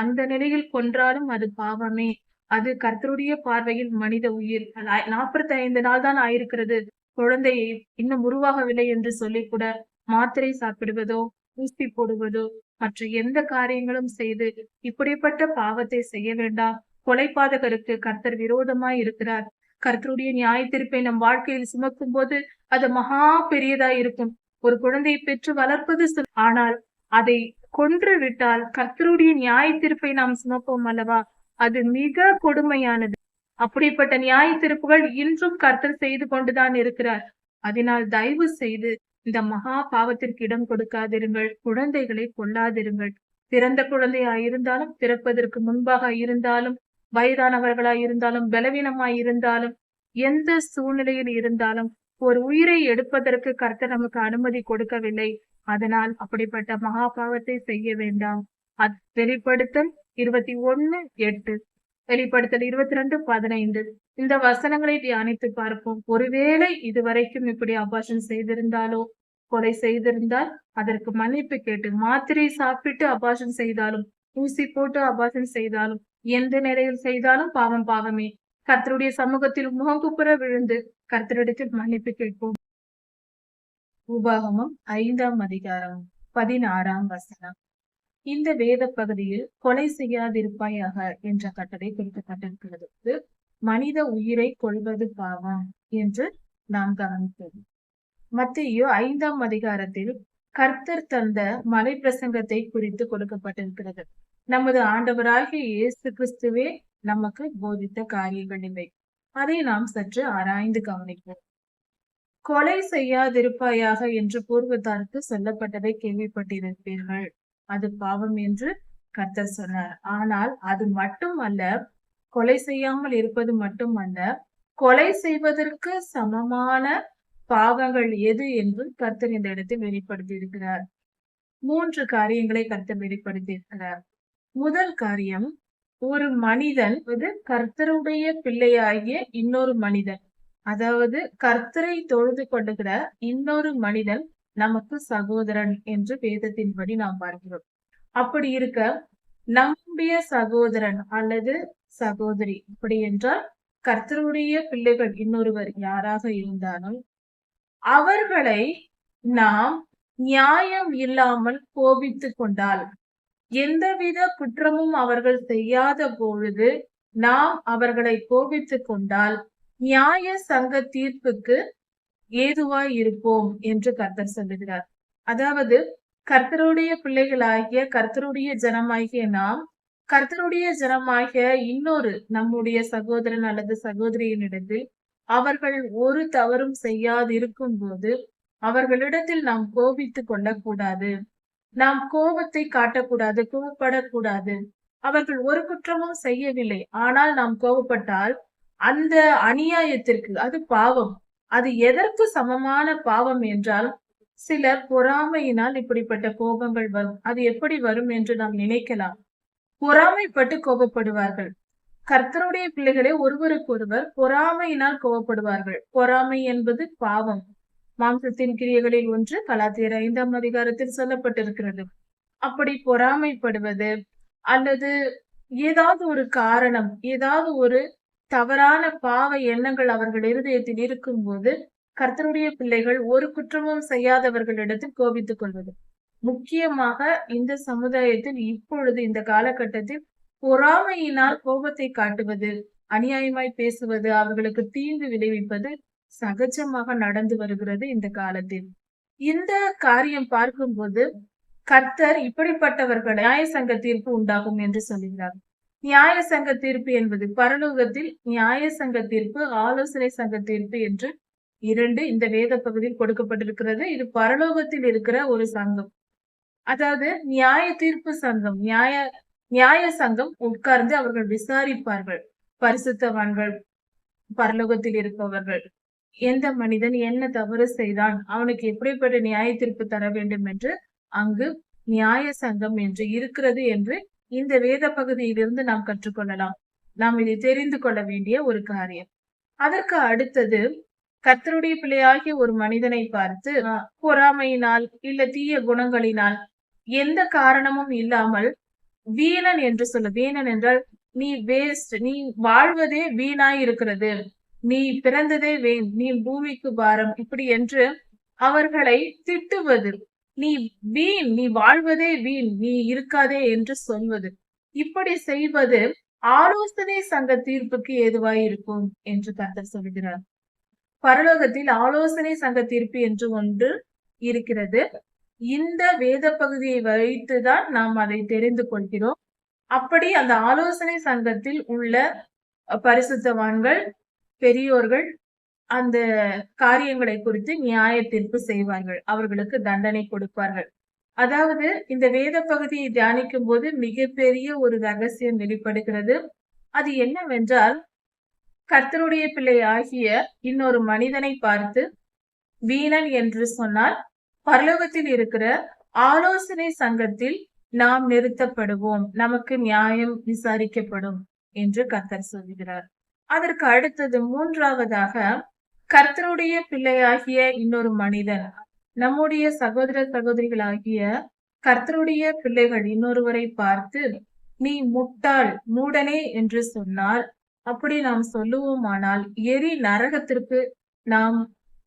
அந்த நிலையில் கொன்றாலும் அது பாவமே. அது கர்த்தருடைய பார்வையில் மனித உயிர். 45 நாள் தான் ஆயிருக்கிறது, குழந்தை இன்னும் உருவாகவில்லை என்று சொல்லி கூட மாத்திரை சாப்பிடுவதோ, ஊசி போடுவதோ, மற்ற எந்த காரியங்களும் செய்து இப்படிப்பட்ட பாவத்தை செய்ய வேண்டாம். கொலைபாதகருக்கு கர்த்தர் விரோதமாய் இருக்கிறார். கர்த்தருடைய நியாய தீர்ப்பை நம் வாழ்க்கையில் சுமக்கும் போது அது மகா பெரியதா இருக்கும். ஒரு குழந்தையை பெற்று வளர்ப்பது ஆனால் அதை கொன்று விட்டால் கர்த்தருடைய நியாய தீர்ப்பை நாம் சுமப்போம் அல்லவா? அது மிக கொடுமையானது. அப்படிப்பட்ட நியாய தீர்ப்புகள் இன்றும் கர்த்தர் செய்து கொண்டுதான் இருக்கிறார். அதனால் தயவு செய்து இந்த மகா பாவத்திற்கு இடம் கொடுக்காதிருங்கள். குழந்தைகளை கொல்லாதிருங்கள். பிறந்த குழந்தையாய் இருந்தாலும், பிறப்பதற்கு முன்பாக இருந்தாலும், வயதானவர்களாய் இருந்தாலும், பலவீனமாய் இருந்தாலும், எந்த சூழ்நிலையில் இருந்தாலும் ஒரு உயிரை எடுப்பதற்கு கர்த்தர் நமக்கு அனுமதி கொடுக்கவில்லை. அதனால் அப்படிப்பட்ட மகா பாவத்தை செய்ய வேண்டாம். வெளிப்படுத்தல் 21:8, வெளிப்படுத்தல் 22:15 இந்த வசனங்களை தியானித்து பார்ப்போம். ஒருவேளை இதுவரைக்கும் இப்படி அபார்ஷன் செய்திருந்தாலோ, கொலை செய்திருந்தால் அதற்கு மன்னிப்பு கேட்டு, மாத்திரை சாப்பிட்டு அபார்ஷன் செய்தாலும், ஊசி போட்டு அபார்ஷன் செய்தாலும், எந்த நிலையில் செய்தாலும் பாவம் பாவமே. கர்த்தருடைய சமூகத்தில் முகங்குப்புற விழுந்து கர்த்தரிடத்தில் மன்னிப்பு கேட்போம். உபாகமம் 5ஆம் அதிகாரம் 16ஆம் வசனம். இந்த வேத பகுதியில் கொலை செய்யாதிருப்பாயாக என்ற கட்டளை குறிப்பிடப்பட்டிருக்கிறது. மனித உயிரை கொள்வது பாவம் என்று நாம் கவனித்தோம். மத்தேயு 5ஆம் அதிகாரத்தில் கர்த்தர் தந்த மலை பிரசங்கத்தை குறித்து கொடுக்கப்பட்டிருக்கிறது. நமது ஆண்டவராகிய இயேசு கிறிஸ்துவே நமக்கு போதித்த காரியங்கள் இவை. அதை நாம் சற்று ஆராய்ந்து கவனிப்போம். கொலை செய்யாதிருப்பாயாக என்று பூர்வத்தாருக்கு சொல்லப்பட்டதை கேள்விப்பட்டிருப்பீர்கள். அது பாவம் என்று கர்த்தர் சொன்னார். ஆனால் அது மட்டுமல்ல, கொலை செய்யாமல் இருப்பது மட்டுமல்ல, கொலை செய்வதற்கு சமமான பாவங்கள் எது என்று கர்த்தர் இந்த இடத்தில் வெளிப்படுத்தி இருக்கிறார். 3 காரியங்களை கர்த்தர் வெளிப்படுத்தி இருக்கிறார். முதல் காரியம், ஒரு மனிதன் கர்த்தருடைய பிள்ளையாகிய இன்னொரு மனிதன், அதாவது கர்த்தரை தொழுது கொண்டுகிற இன்னொரு மனிதன் நமக்கு சகோதரன் என்று வேதத்தின்படி நாம் பார்க்கிறோம். அப்படி இருக்க நம்முடைய சகோதரன் அல்லது சகோதரி, அப்படி என்றால் கர்த்தருடைய பிள்ளைகள் இன்னொருவர் யாராக இருந்தாலும் அவர்களை நாம் நியாயம் இல்லாமல் கோபித்து கொண்டால், எந்தவித குற்றமும் அவர்கள் செய்யாத பொழுது நாம் அவர்களை கோபித்து கொண்டால் நியாய சங்க தீர்ப்புக்கு ஏதுவாய் இருப்போம் என்று கர்த்தர் சொல்லுகிறார். அதாவது கர்த்தருடைய பிள்ளைகளாகிய, கர்த்தருடைய ஜனமாகிய நாம் கர்த்தருடைய ஜனமாகிய இன்னொரு நம்முடைய சகோதரன் அல்லது சகோதரியினிடத்தில் அவர்கள் ஒரு தவறும் செய்யாதிருக்கும் போது அவர்களிடத்தில் நாம் கோபித்துக் கொள்ளக்கூடாது. நாம் கோபத்தை காட்டக்கூடாது, கோபப்படக்கூடாது. அவர்கள் ஒரு குற்றமும் செய்யவில்லை, ஆனால் நாம் கோபப்பட்டால் அந்த அநியாயத்திற்கு அது பாவம். அது எதற்கு சமமான பாவம் என்றால், சிலர் பொறாமையினால் இப்படிப்பட்ட கோபங்கள் வரும். அது எப்படி வரும் என்று நாம் நினைக்கலாம். பொறாமைப்பட்டு கோபப்படுவார்கள். கர்த்தருடைய பிள்ளைகளே ஒருவருக்கொருவர் பொறாமையினால் கோபப்படுவார்கள். பொறாமை என்பது பாவம். மாம்சத்தின் கிரியைகளில் ஒன்று கலாத்தியர் 5ஆம் அதிகாரத்தில் சொல்லப்பட்டிருக்கிறது. அப்படி பொறாமைப்படுவது அல்லது ஏதாவது ஒரு காரணம், ஏதாவது ஒரு தவறான பாவ எண்ணங்கள் அவர்கள் இருதயத்தில் இருக்கும் போது கர்த்தருடைய பிள்ளைகள் ஒரு குற்றமும் செய்யாதவர்களிடத்தில் கோபித்துக் கொள்வது. முக்கியமாக இந்த சமுதாயத்தில் இப்பொழுது இந்த காலகட்டத்தில் பொறாமையினால் கோபத்தை காட்டுவது, அநியாயமாய் பேசுவது, அவர்களுக்கு தீங்கு விளைவிப்பது சகஜமாக நடந்து வருகிறது இந்த காலத்தில். இந்த காரியம் பார்க்கும்போது கர்த்தர் இப்படிப்பட்டவர்கள் நியாய சங்க தீர்ப்பு உண்டாகும் என்று சொல்கிறார். நியாய சங்க தீர்ப்பு என்பது பரலோகத்தில் நியாய சங்க தீர்ப்பு, ஆலோசனை சங்க தீர்ப்பு என்று இரண்டு இந்த வேத பகுதியில் கொடுக்கப்பட்டிருக்கிறது. இது பரலோகத்தில் இருக்கிற ஒரு சங்கம். அதாவது நியாய தீர்ப்பு சங்கம், நியாய சங்கம் உட்கார்ந்து அவர்கள் விசாரிப்பார்கள். பரிசுத்தவான்கள், பரலோகத்தில் இருப்பவர்கள், எந்த மனிதன் என்ன தவறு செய்தான், அவனுக்கு எப்படிப்பட்ட நியாய தீர்ப்பு தர வேண்டும் என்று அங்கு நியாய சங்கம் என்று இருக்கிறது என்று இந்த வேத பகுதியிலிருந்து நாம் கற்றுக்கொள்ளலாம். நாம் இதை தெரிந்து கொள்ள வேண்டிய ஒரு காரியம். அதற்கு அடுத்தது, கர்த்தருடைய பிள்ளையாகிய ஒரு மனிதனை பார்த்து பொறாமையினால் இல்ல தீய குணங்களினால் எந்த காரணமும் இல்லாமல் வீணன் என்று சொல்ல. வீணன் என்றால் நீ வேஸ்ட், நீ வாழ்வதே வீணாய் இருக்கிறது, நீ பிறந்ததே நீ பூமிக்கு பாரம், இப்படி என்று அவர்களை திட்டுவது. நீ வீண், நீ வாழ்வதே வீண், நீ இருக்காதே என்று சொல்வது. இப்படி செய்வது ஆலோசனை சங்க தீர்ப்புக்கு ஏதுவாய் இருக்கும் என்று கர்த்தர் சொல்கிறார். பரலோகத்தில் ஆலோசனை சங்க தீர்ப்பு என்று ஒன்று இருக்கிறது. இந்த வேத பகுதியை வைத்துதான் நாம் அதை தெரிந்து கொள்கிறோம். அப்படி அந்த ஆலோசனை சங்கத்தில் உள்ள பரிசுத்தவான்கள், பெரியோர்கள் அந்த காரியங்களை குறித்து நியாய தீர்ப்பு செய்வார்கள், அவர்களுக்கு தண்டனை கொடுப்பார்கள். அதாவது இந்த வேத பகுதியை தியானிக்கும் போது மிகப்பெரிய ஒரு ரகசியம் வெளிப்படுகிறது. அது என்னவென்றால், கர்த்தருடைய பிள்ளை ஆகிய இன்னொரு மனிதனை பார்த்து வீணன் என்று சொன்னால் பரலோகத்தில் இருக்கிற ஆலோசனை சங்கத்தில் நாம் நிறுத்தப்படுவோம், நமக்கு நியாயம் விசாரிக்கப்படும் என்று கர்த்தர் சொல்கிறார். அதற்கு அடுத்தது மூன்றாவதாக, கர்த்தருடைய பிள்ளையாகிய இன்னொரு மனிதன், நம்முடைய சகோதர சகோதரிகளாகிய கர்த்தருடைய பிள்ளைகள் இன்னொருவரை பார்த்து நீ முட்டாள், மூடனே என்று சொன்னால், அப்படி நாம் சொல்லுவோமானால் எரி நரகத்திற்கு நாம்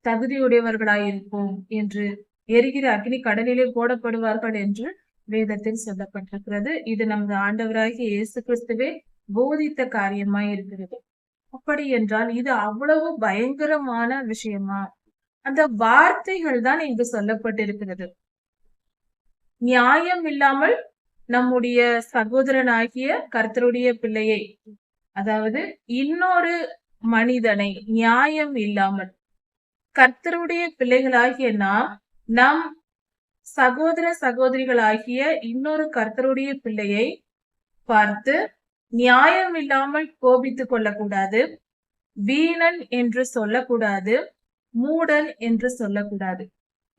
தகுதியுடையவர்களாயிருப்போம் என்று, எரிகிற அக்னி கடலிலே போடப்படுவார்கள் என்று வேதத்தில் சொல்லப்பட்டிருக்கிறது. இது நமது ஆண்டவராகிய இயேசு கிறிஸ்துவே போதித்த காரியமாய் இருக்கிறது. அப்படி என்றால் இது அவ்வளவு பயங்கரமான விஷயமா? அந்த வார்த்தைகள் தான் இங்கு சொல்லப்பட்டிருக்கிறது. நியாயம் இல்லாமல் நம்முடைய சகோதரனாகிய கர்த்தருடைய பிள்ளையை, அதாவது இன்னொரு மனிதனை நியாயம் இல்லாமல், கர்த்தருடைய பிள்ளைகளாகிய நம் சகோதர சகோதரிகளாகிய இன்னொரு கர்த்தருடைய பிள்ளையை பார்த்து நியாயம் இல்லாமல் கோபித்துக் கொள்ளக்கூடாது, வீணன் என்று சொல்லக்கூடாது, மூடன் என்று சொல்லக்கூடாது.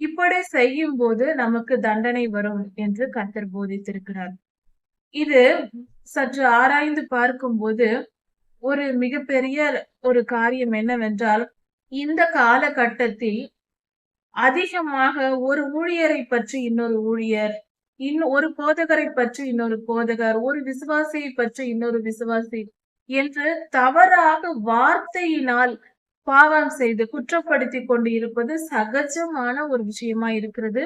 இப்படி செய்யும் போது நமக்கு தண்டனை வரும் என்று கர்த்தர் போதித்திருக்கிறார். இது சற்று ஆராய்ந்து பார்க்கும்போது ஒரு மிகப்பெரிய ஒரு காரியம் என்னவென்றால், இந்த காலகட்டத்தில் அதிகமாக ஒரு ஊழியரை பற்றி இன்னொரு ஊழியர், ஒரு போதகரை பற்றி இன்னொரு போதகர், ஒரு விசுவாசியை பற்றி இன்னொரு விசுவாசி என்று தவறாக வார்த்தையினால் பாவம் செய்து குற்றப்படுத்தி கொண்டு இருப்பது சகஜமான ஒரு விஷயமா இருக்கிறது.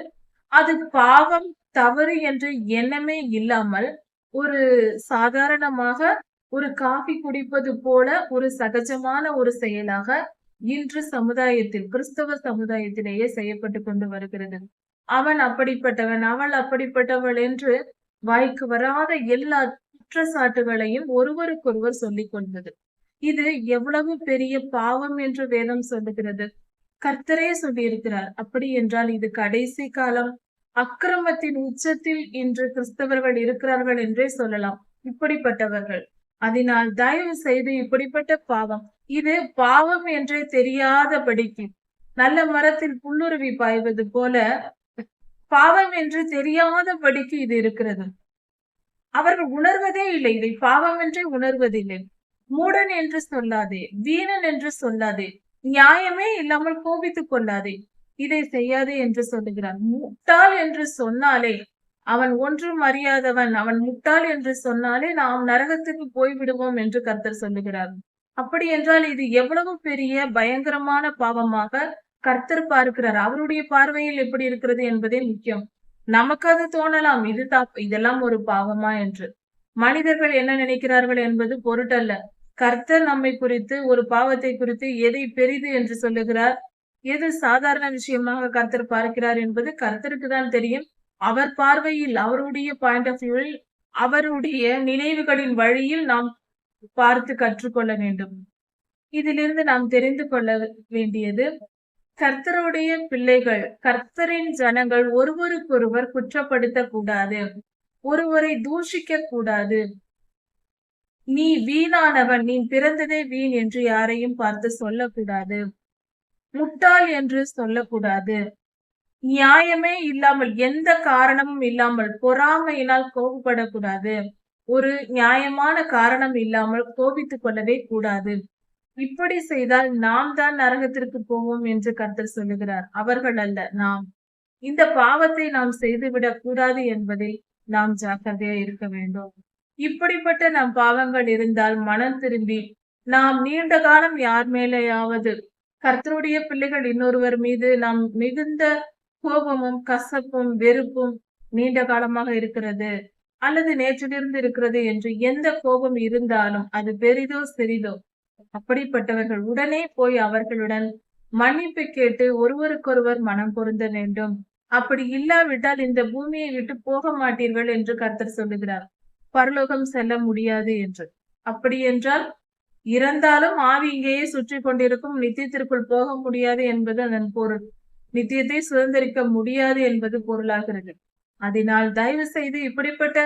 அது பாவம், தவறு என்ற எண்ணமே இல்லாமல் ஒரு சாதாரணமாக ஒரு காபி குடிப்பது போல ஒரு சகஜமான ஒரு செயலாக இன்று சமுதாயத்தில், கிறிஸ்தவ சமுதாயத்திலேயே செய்யப்பட்டு கொண்டு வருகிறது. அவன் அப்படிப்பட்டவன், அவள் அப்படிப்பட்டவள் என்று வாய்க்கு வராத எல்லா குற்றச்சாட்டுகளையும் ஒருவருக்கொருவர் சொல்லிக் கொள்வது. இது எவ்வளவு பெரிய பாவம் என்று வேதம் சொல்லுகிறது. கர்த்தரே சொல்லியிருக்கிறார். அப்படி என்றால் இது கடைசி காலம், அக்கிரமத்தின் உச்சத்தில் இன்று கிறிஸ்தவர்கள் இருக்கிறார்கள் என்றே சொல்லலாம், இப்படிப்பட்டவர்கள். அதனால் தயவு செய்து இப்படிப்பட்ட பாவம், இது பாவம் என்றே தெரியாதபடிக்கு, நல்ல மரத்தில் புல்லுருவி பாய்வது போல பாவம் என்று தெரியாதபடிக்கு இது இருக்கிறது. அவர்கள் உணர்வதே இல்லை, இதை பாவம் என்றே உணர்வதில்லை. மூடன் என்று சொல்லாதே, வீணன் என்று சொல்லாதே, நியாயமே இல்லாமல் கோபித்துக் கொள்ளாதே, இதை செய்யாதே என்று சொல்லுகிறார். முட்டாள் என்று சொன்னாலே, அவன் ஒன்றும் அறியாதவன், அவன் முட்டாள் என்று சொன்னாலே நாம் நரகத்துக்கு போய்விடுவோம் என்று கர்த்தர் சொல்லுகிறார். அப்படி என்றால் இது எவ்வளவு பெரிய பயங்கரமான பாவமாக கர்த்தர் பார்க்கிறார். அவருடைய பார்வையில் எப்படி இருக்கிறது என்பதே முக்கியம். நமக்கு அது தோணலாம், இதெல்லாம் ஒரு பாவமா என்று. மனிதர்கள் என்ன நினைக்கிறார்கள் என்பது பொருட்டல்ல. கர்த்தர் நம்மை குறித்து, ஒரு பாவத்தை குறித்து எதை பெரிது என்று சொல்லுகிறார், எது சாதாரண விஷயமாக கர்த்தர் பார்க்கிறார் என்பது கர்த்தருக்கு தான் தெரியும். அவர் பார்வையில், அவருடைய பாயிண்ட் ஆஃப் வியூவில், அவருடைய நினைவுகளின் வழியில் நாம் பார்த்து கற்றுக்கொள்ள வேண்டும். இதிலிருந்து நாம் தெரிந்து கொள்ள வேண்டியது, கர்த்தருடைய பிள்ளைகள், கர்த்தரின் ஜனங்கள் ஒருவருக்கொருவர் குற்றப்படுத்தக் கூடாது. ஒருவரை தூஷிக்க கூடாது. நீ வீணானவன், நீ பிறந்ததே வீண் என்று யாரையும் பார்த்து சொல்லக்கூடாது. முட்டாள் என்று சொல்லக்கூடாது. நியாயமே இல்லாமல், எந்த காரணமும் இல்லாமல் பொறாமையினால் கோபப்படக்கூடாது. ஒரு நியாயமான காரணம் இல்லாமல் கோபித்துக் கொள்ளவே கூடாது. இப்படி செய்தால் நாம் தான் நரகத்திற்கு போவோம் என்று கர்த்தர் சொல்லுகிறார். அவர்கள் அல்ல, நாம். இந்த பாவத்தை நாம் செய்துவிடக் கூடாது என்பதில் நாம் ஜாக்கிரதையா இருக்க வேண்டும். இப்படிப்பட்ட நம் பாவங்கள் இருந்தால் மனம் திரும்பி, நாம் நீண்ட காலம் யார் மேலேயாவது, கர்த்தருடைய பிள்ளைகள் இன்னொருவர் மீது நாம் மிகுந்த கோபமும் கசப்பும் வெறுப்பும் நீண்ட காலமாக இருக்கிறது, அல்லது நேற்றிலிருந்து இருக்கிறது என்று எந்த கோபம் இருந்தாலும், அது பெரிதோ சிறிதோ, அப்படிப்பட்டவர்கள் உடனே போய் அவர்களுடன் மன்னிப்பு கேட்டு ஒருவருக்கொருவர் மனம் பொருந்த வேண்டும். அப்படி இல்லாவிட்டால் இந்த பூமியை விட்டு போக மாட்டீர்கள் என்று கர்த்தர் சொல்லுகிறார். பரலோகம் செல்ல முடியாது என்று. அப்படி என்றால் இறந்தாலும் ஆவி இங்கேயே சுற்றி கொண்டிருக்கும், நித்தியத்திற்குள் போக முடியாது என்பது அதன் பொருள். நித்தியத்தை சுதந்திரிக்க முடியாது என்பது பொருளாகிறது. அதனால் தயவு செய்து இப்படிப்பட்ட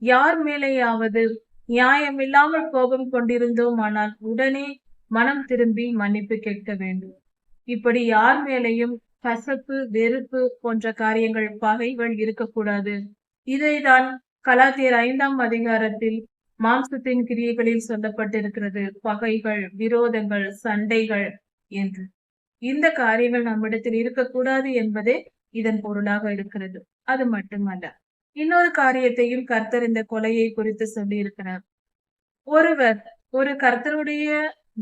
யார் மேலேயாவது நியாயமில்லாமல் கோபம் கொண்டிருந்தோம் ஆனால் உடனே மனம் திரும்பி மன்னிப்பு கேட்க வேண்டும். இப்படி யார் மேலேயும் கசப்பு வெறுப்பு போன்ற காரியங்கள், பகைகள் இருக்கக்கூடாது. இதைதான் கலாத்தியர் 5ஆம் அதிகாரத்தில் மாம்சத்தின் கிரியைகளில் சொல்லப்பட்டிருக்கிறது. பகைகள், விரோதங்கள், சண்டைகள் என்று. இந்த காரியங்கள் நம்மிடத்தில் இருக்கக்கூடாது என்பதே இதன் பொருளாக இருக்கிறது. அது மட்டுமல்ல, இன்னொரு காரியத்தையும் கர்த்தர் இந்த கொலையை குறித்து சொல்லி இருக்கிறார். ஒரு கர்த்தருடைய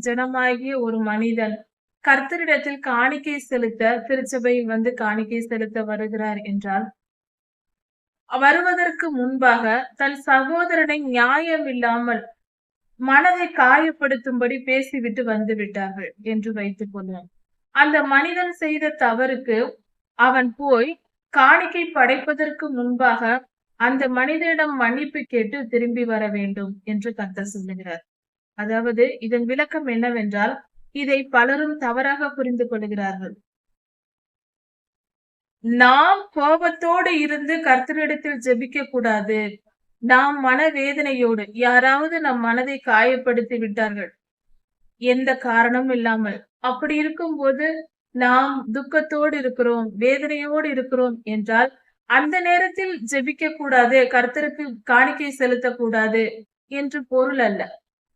ஜனமாகிய ஒரு மனிதன் கர்த்தரிடத்தில் காணிக்கை செலுத்த, திருச்சபையில் வந்து காணிக்கை செலுத்த வருகிறார் என்றால், வருவதற்கு முன்பாக தன் சகோதரனை நியாயம் இல்லாமல் மனதை காயப்படுத்தும்படி பேசிவிட்டு வந்து விட்டார்கள் என்று வைத்துக் கொள்வோம். அந்த மனிதன் செய்த தவறுக்கு அவன் போய் காணிக்கை படைப்பதற்கு முன்பாக அந்த மனிதனிடம் மன்னிப்பு கேட்டு திரும்பி வர வேண்டும் என்று கர்த்தர் சொல்லுகிறார். அதாவது இதன் விளக்கம் என்னவென்றால், இதை பலரும் தவறாக புரிந்து கொள்கிறார்கள். நாம் கோபத்தோடு இருந்து கர்த்தரிடத்தில் ஜெபிக்க கூடாது. நாம் மனவேதனையோடு, யாராவது நம் மனதை காயப்படுத்தி விட்டார்கள் எந்த காரணமும் இல்லாமல், அப்படி இருக்கும்போது நாம் துக்கத்தோடு இருக்கிறோம், வேதனையோடு இருக்கிறோம் என்றால் அந்த நேரத்தில் ஜெபிக்க கூடாது, கர்த்தருக்கு காணிக்கை செலுத்தக்கூடாது என்று பொருள் அல்ல.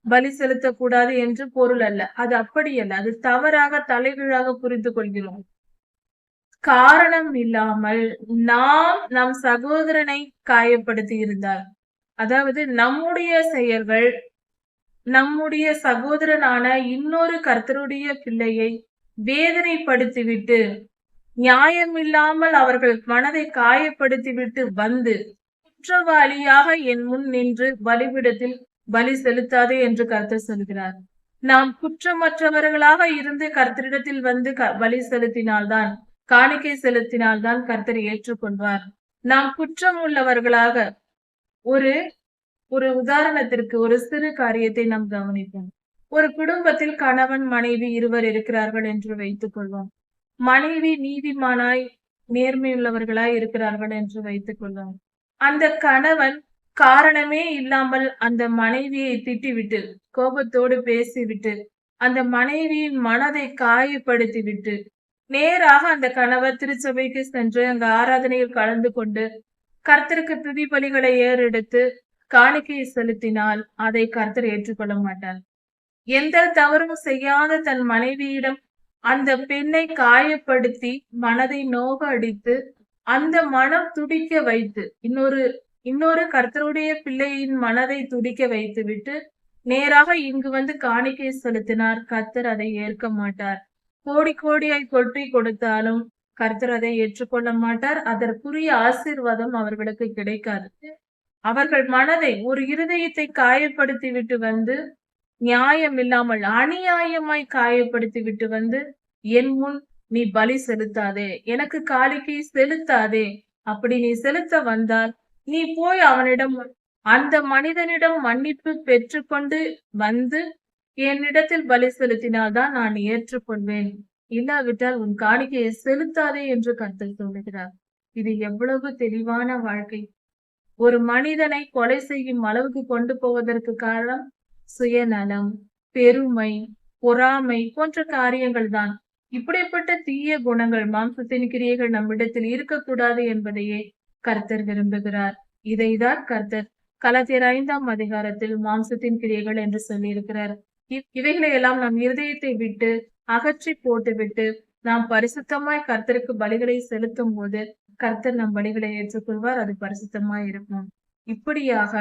பலி செலுத்தக்கூடாது என்று பொருள் அல்ல. அது அப்படி அல்ல. அது தவறாக தலைகீழாக புரிந்து கொள்கிறோம். காரணம் இல்லாமல் நாம் நம் சகோதரனை காயப்படுத்தி இருந்தால், அதாவது நம்முடைய செயல்கள் நம்முடைய சகோதரனான இன்னொரு கர்த்தருடைய பிள்ளையை வேதனைப்படுத்திவிட்டு, நியாயமில்லாமல் அவர்கள் மனதை காயப்படுத்திவிட்டு வந்து குற்றவாளியாக என் முன் நின்று பலிபீடத்தில் பலி செலுத்தாதே என்று கர்த்தர் சொல்கிறார். நாம் குற்றமற்றவர்களாக இருந்து கர்த்தரிடத்தில் வந்து பலி செலுத்தினால்தான், காணிக்கை செலுத்தினால்தான் கர்த்தர் ஏற்றுக்கொள்வார். நாம் குற்றம் உள்ளவர்களாக, ஒரு உதாரணத்திற்கு ஒரு சிறு காரியத்தை நாம் கவனிப்போம். ஒரு குடும்பத்தில் கணவன் மனைவி இருவர் இருக்கிறார்கள் என்று வைத்துக் கொள்வோம். மனைவி நீதிமானாய் நேர்மையுள்ளவர்களாய் இருக்கிறார்கள் என்று வைத்துக் கொள்வோம். அந்த கணவன் காரணமே இல்லாமல் அந்த மனைவியை திட்டிவிட்டு, கோபத்தோடு பேசிவிட்டு, அந்த மனைவியின் மனதை காயப்படுத்தி விட்டு, நேராக அந்த கணவர் திருச்சபைக்கு சென்று அங்க ஆராதனையில் கலந்து கொண்டு கர்த்தருக்கு துதி பலிகளை ஏறெடுத்து காணிக்கையை செலுத்தினால் அதை கர்த்தர் ஏற்றுக்கொள்ள மாட்டார். எந்த தவறும் செய்யாத தன் மனைவியிடம் அந்த பெண்ணை காயப்படுத்தி மனதை நோக அடித்து அந்த மனம் துடிக்க வைத்து, இன்னொரு கர்த்தருடைய பிள்ளையின் மனதை துடிக்க வைத்து விட்டு நேராக இங்கு வந்து காணிக்கை செலுத்தினார். கர்த்தர் அதை ஏற்க மாட்டார். கோடி கோடியாய் கொட்டி கொடுத்தாலும் கர்த்தர் அதை ஏற்றுக்கொள்ள மாட்டார். அதற்குரிய ஆசீர்வாதம் அவர்களுக்கு கிடைக்காது. அவர்கள் மனதை, ஒரு இருதயத்தை காயப்படுத்தி விட்டு வந்து, நியாயம் இல்லாமல் அநியாயமாய் காயப்படுத்தி விட்டு வந்து என் முன் நீ பலி செலுத்தாதே, எனக்கு காணிக்கை செலுத்தாதே அப்படி நீ செலுத்த வந்தால் நீ போய் அவனிடம் அந்த மனிதனிடம் மன்னிப்பு பெற்றுக்கொண்டு வந்து என்னிடத்தில் பலி செலுத்தினால்தான் நான் ஏற்றுக்கொள்வேன். இல்லாவிட்டால் உன் காணிக்கையை செலுத்தாதே என்று கர்த்தர் சொல்லுகிறார். இது எவ்வளவு தெளிவான வாழ்க்கை! ஒரு மனிதனை கொலை செய்யும் அளவுக்கு கொண்டு போவதற்கு காரணம் சுயநலம், பெருமை, பொறாமை போன்ற காரியங்கள் தான். இப்படிப்பட்ட தீய குணங்கள், மாம்சத்தின் கிரியைகள் நம்மிடத்தில் இருக்கக்கூடாது என்பதையே கர்த்தர் விரும்புகிறார். இதைதான் கர்த்தர் கலாத்தியர் 5ஆம் அதிகாரத்தில் மாம்சத்தின் கிரியைகள் என்று சொல்லியிருக்கிறார். இவைகளை எல்லாம் நம் இருதயத்தை விட்டு அகற்றி போட்டுவிட்டு நாம் பரிசுத்தமாய் கர்த்தருக்கு பலிகளை செலுத்தும் போது கர்த்தர் நம் பலிகளை ஏற்றுக்கொள்வார். அது பரிசுத்தமாய் இருக்கும். இப்படியாக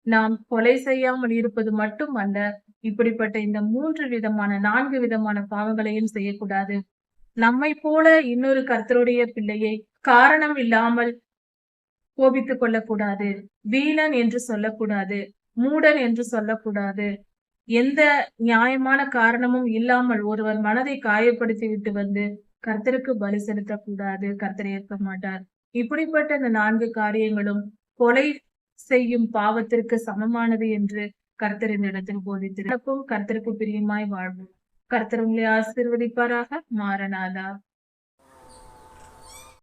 நாம் கொலை செய்யாமல் இருப்பது மட்டுமல்ல, இப்படிப்பட்ட இந்த 4 விதமான பாவங்களையும் செய்யக்கூடாது. நம்மை போல இன்னொரு கர்த்தருடைய பிள்ளையை காரணம் இல்லாமல் கோபித்துக் கொள்ளக்கூடாது. வீணன் என்று சொல்லக்கூடாது. மூடன் என்று சொல்லக்கூடாது. எந்த நியாயமான காரணமும் இல்லாமல் ஒருவர் மனதை காயப்படுத்தி விட்டு வந்து கர்த்தருக்கு பலி செலுத்தக்கூடாது. கர்த்தர் ஏற்க மாட்டார். இப்படிப்பட்ட இந்த 4 காரியங்களும் கொலை செய்யும் பாவத்திற்கு சமமானது என்று கர்த்தர் இந்த இடத்தில் போதித்திருக்கும். கர்த்தருக்கு பிரியமாய் வாழ்வோம். கர்த்தர் உங்களை ஆசீர்வதிப்பாராக. மாரநாதா.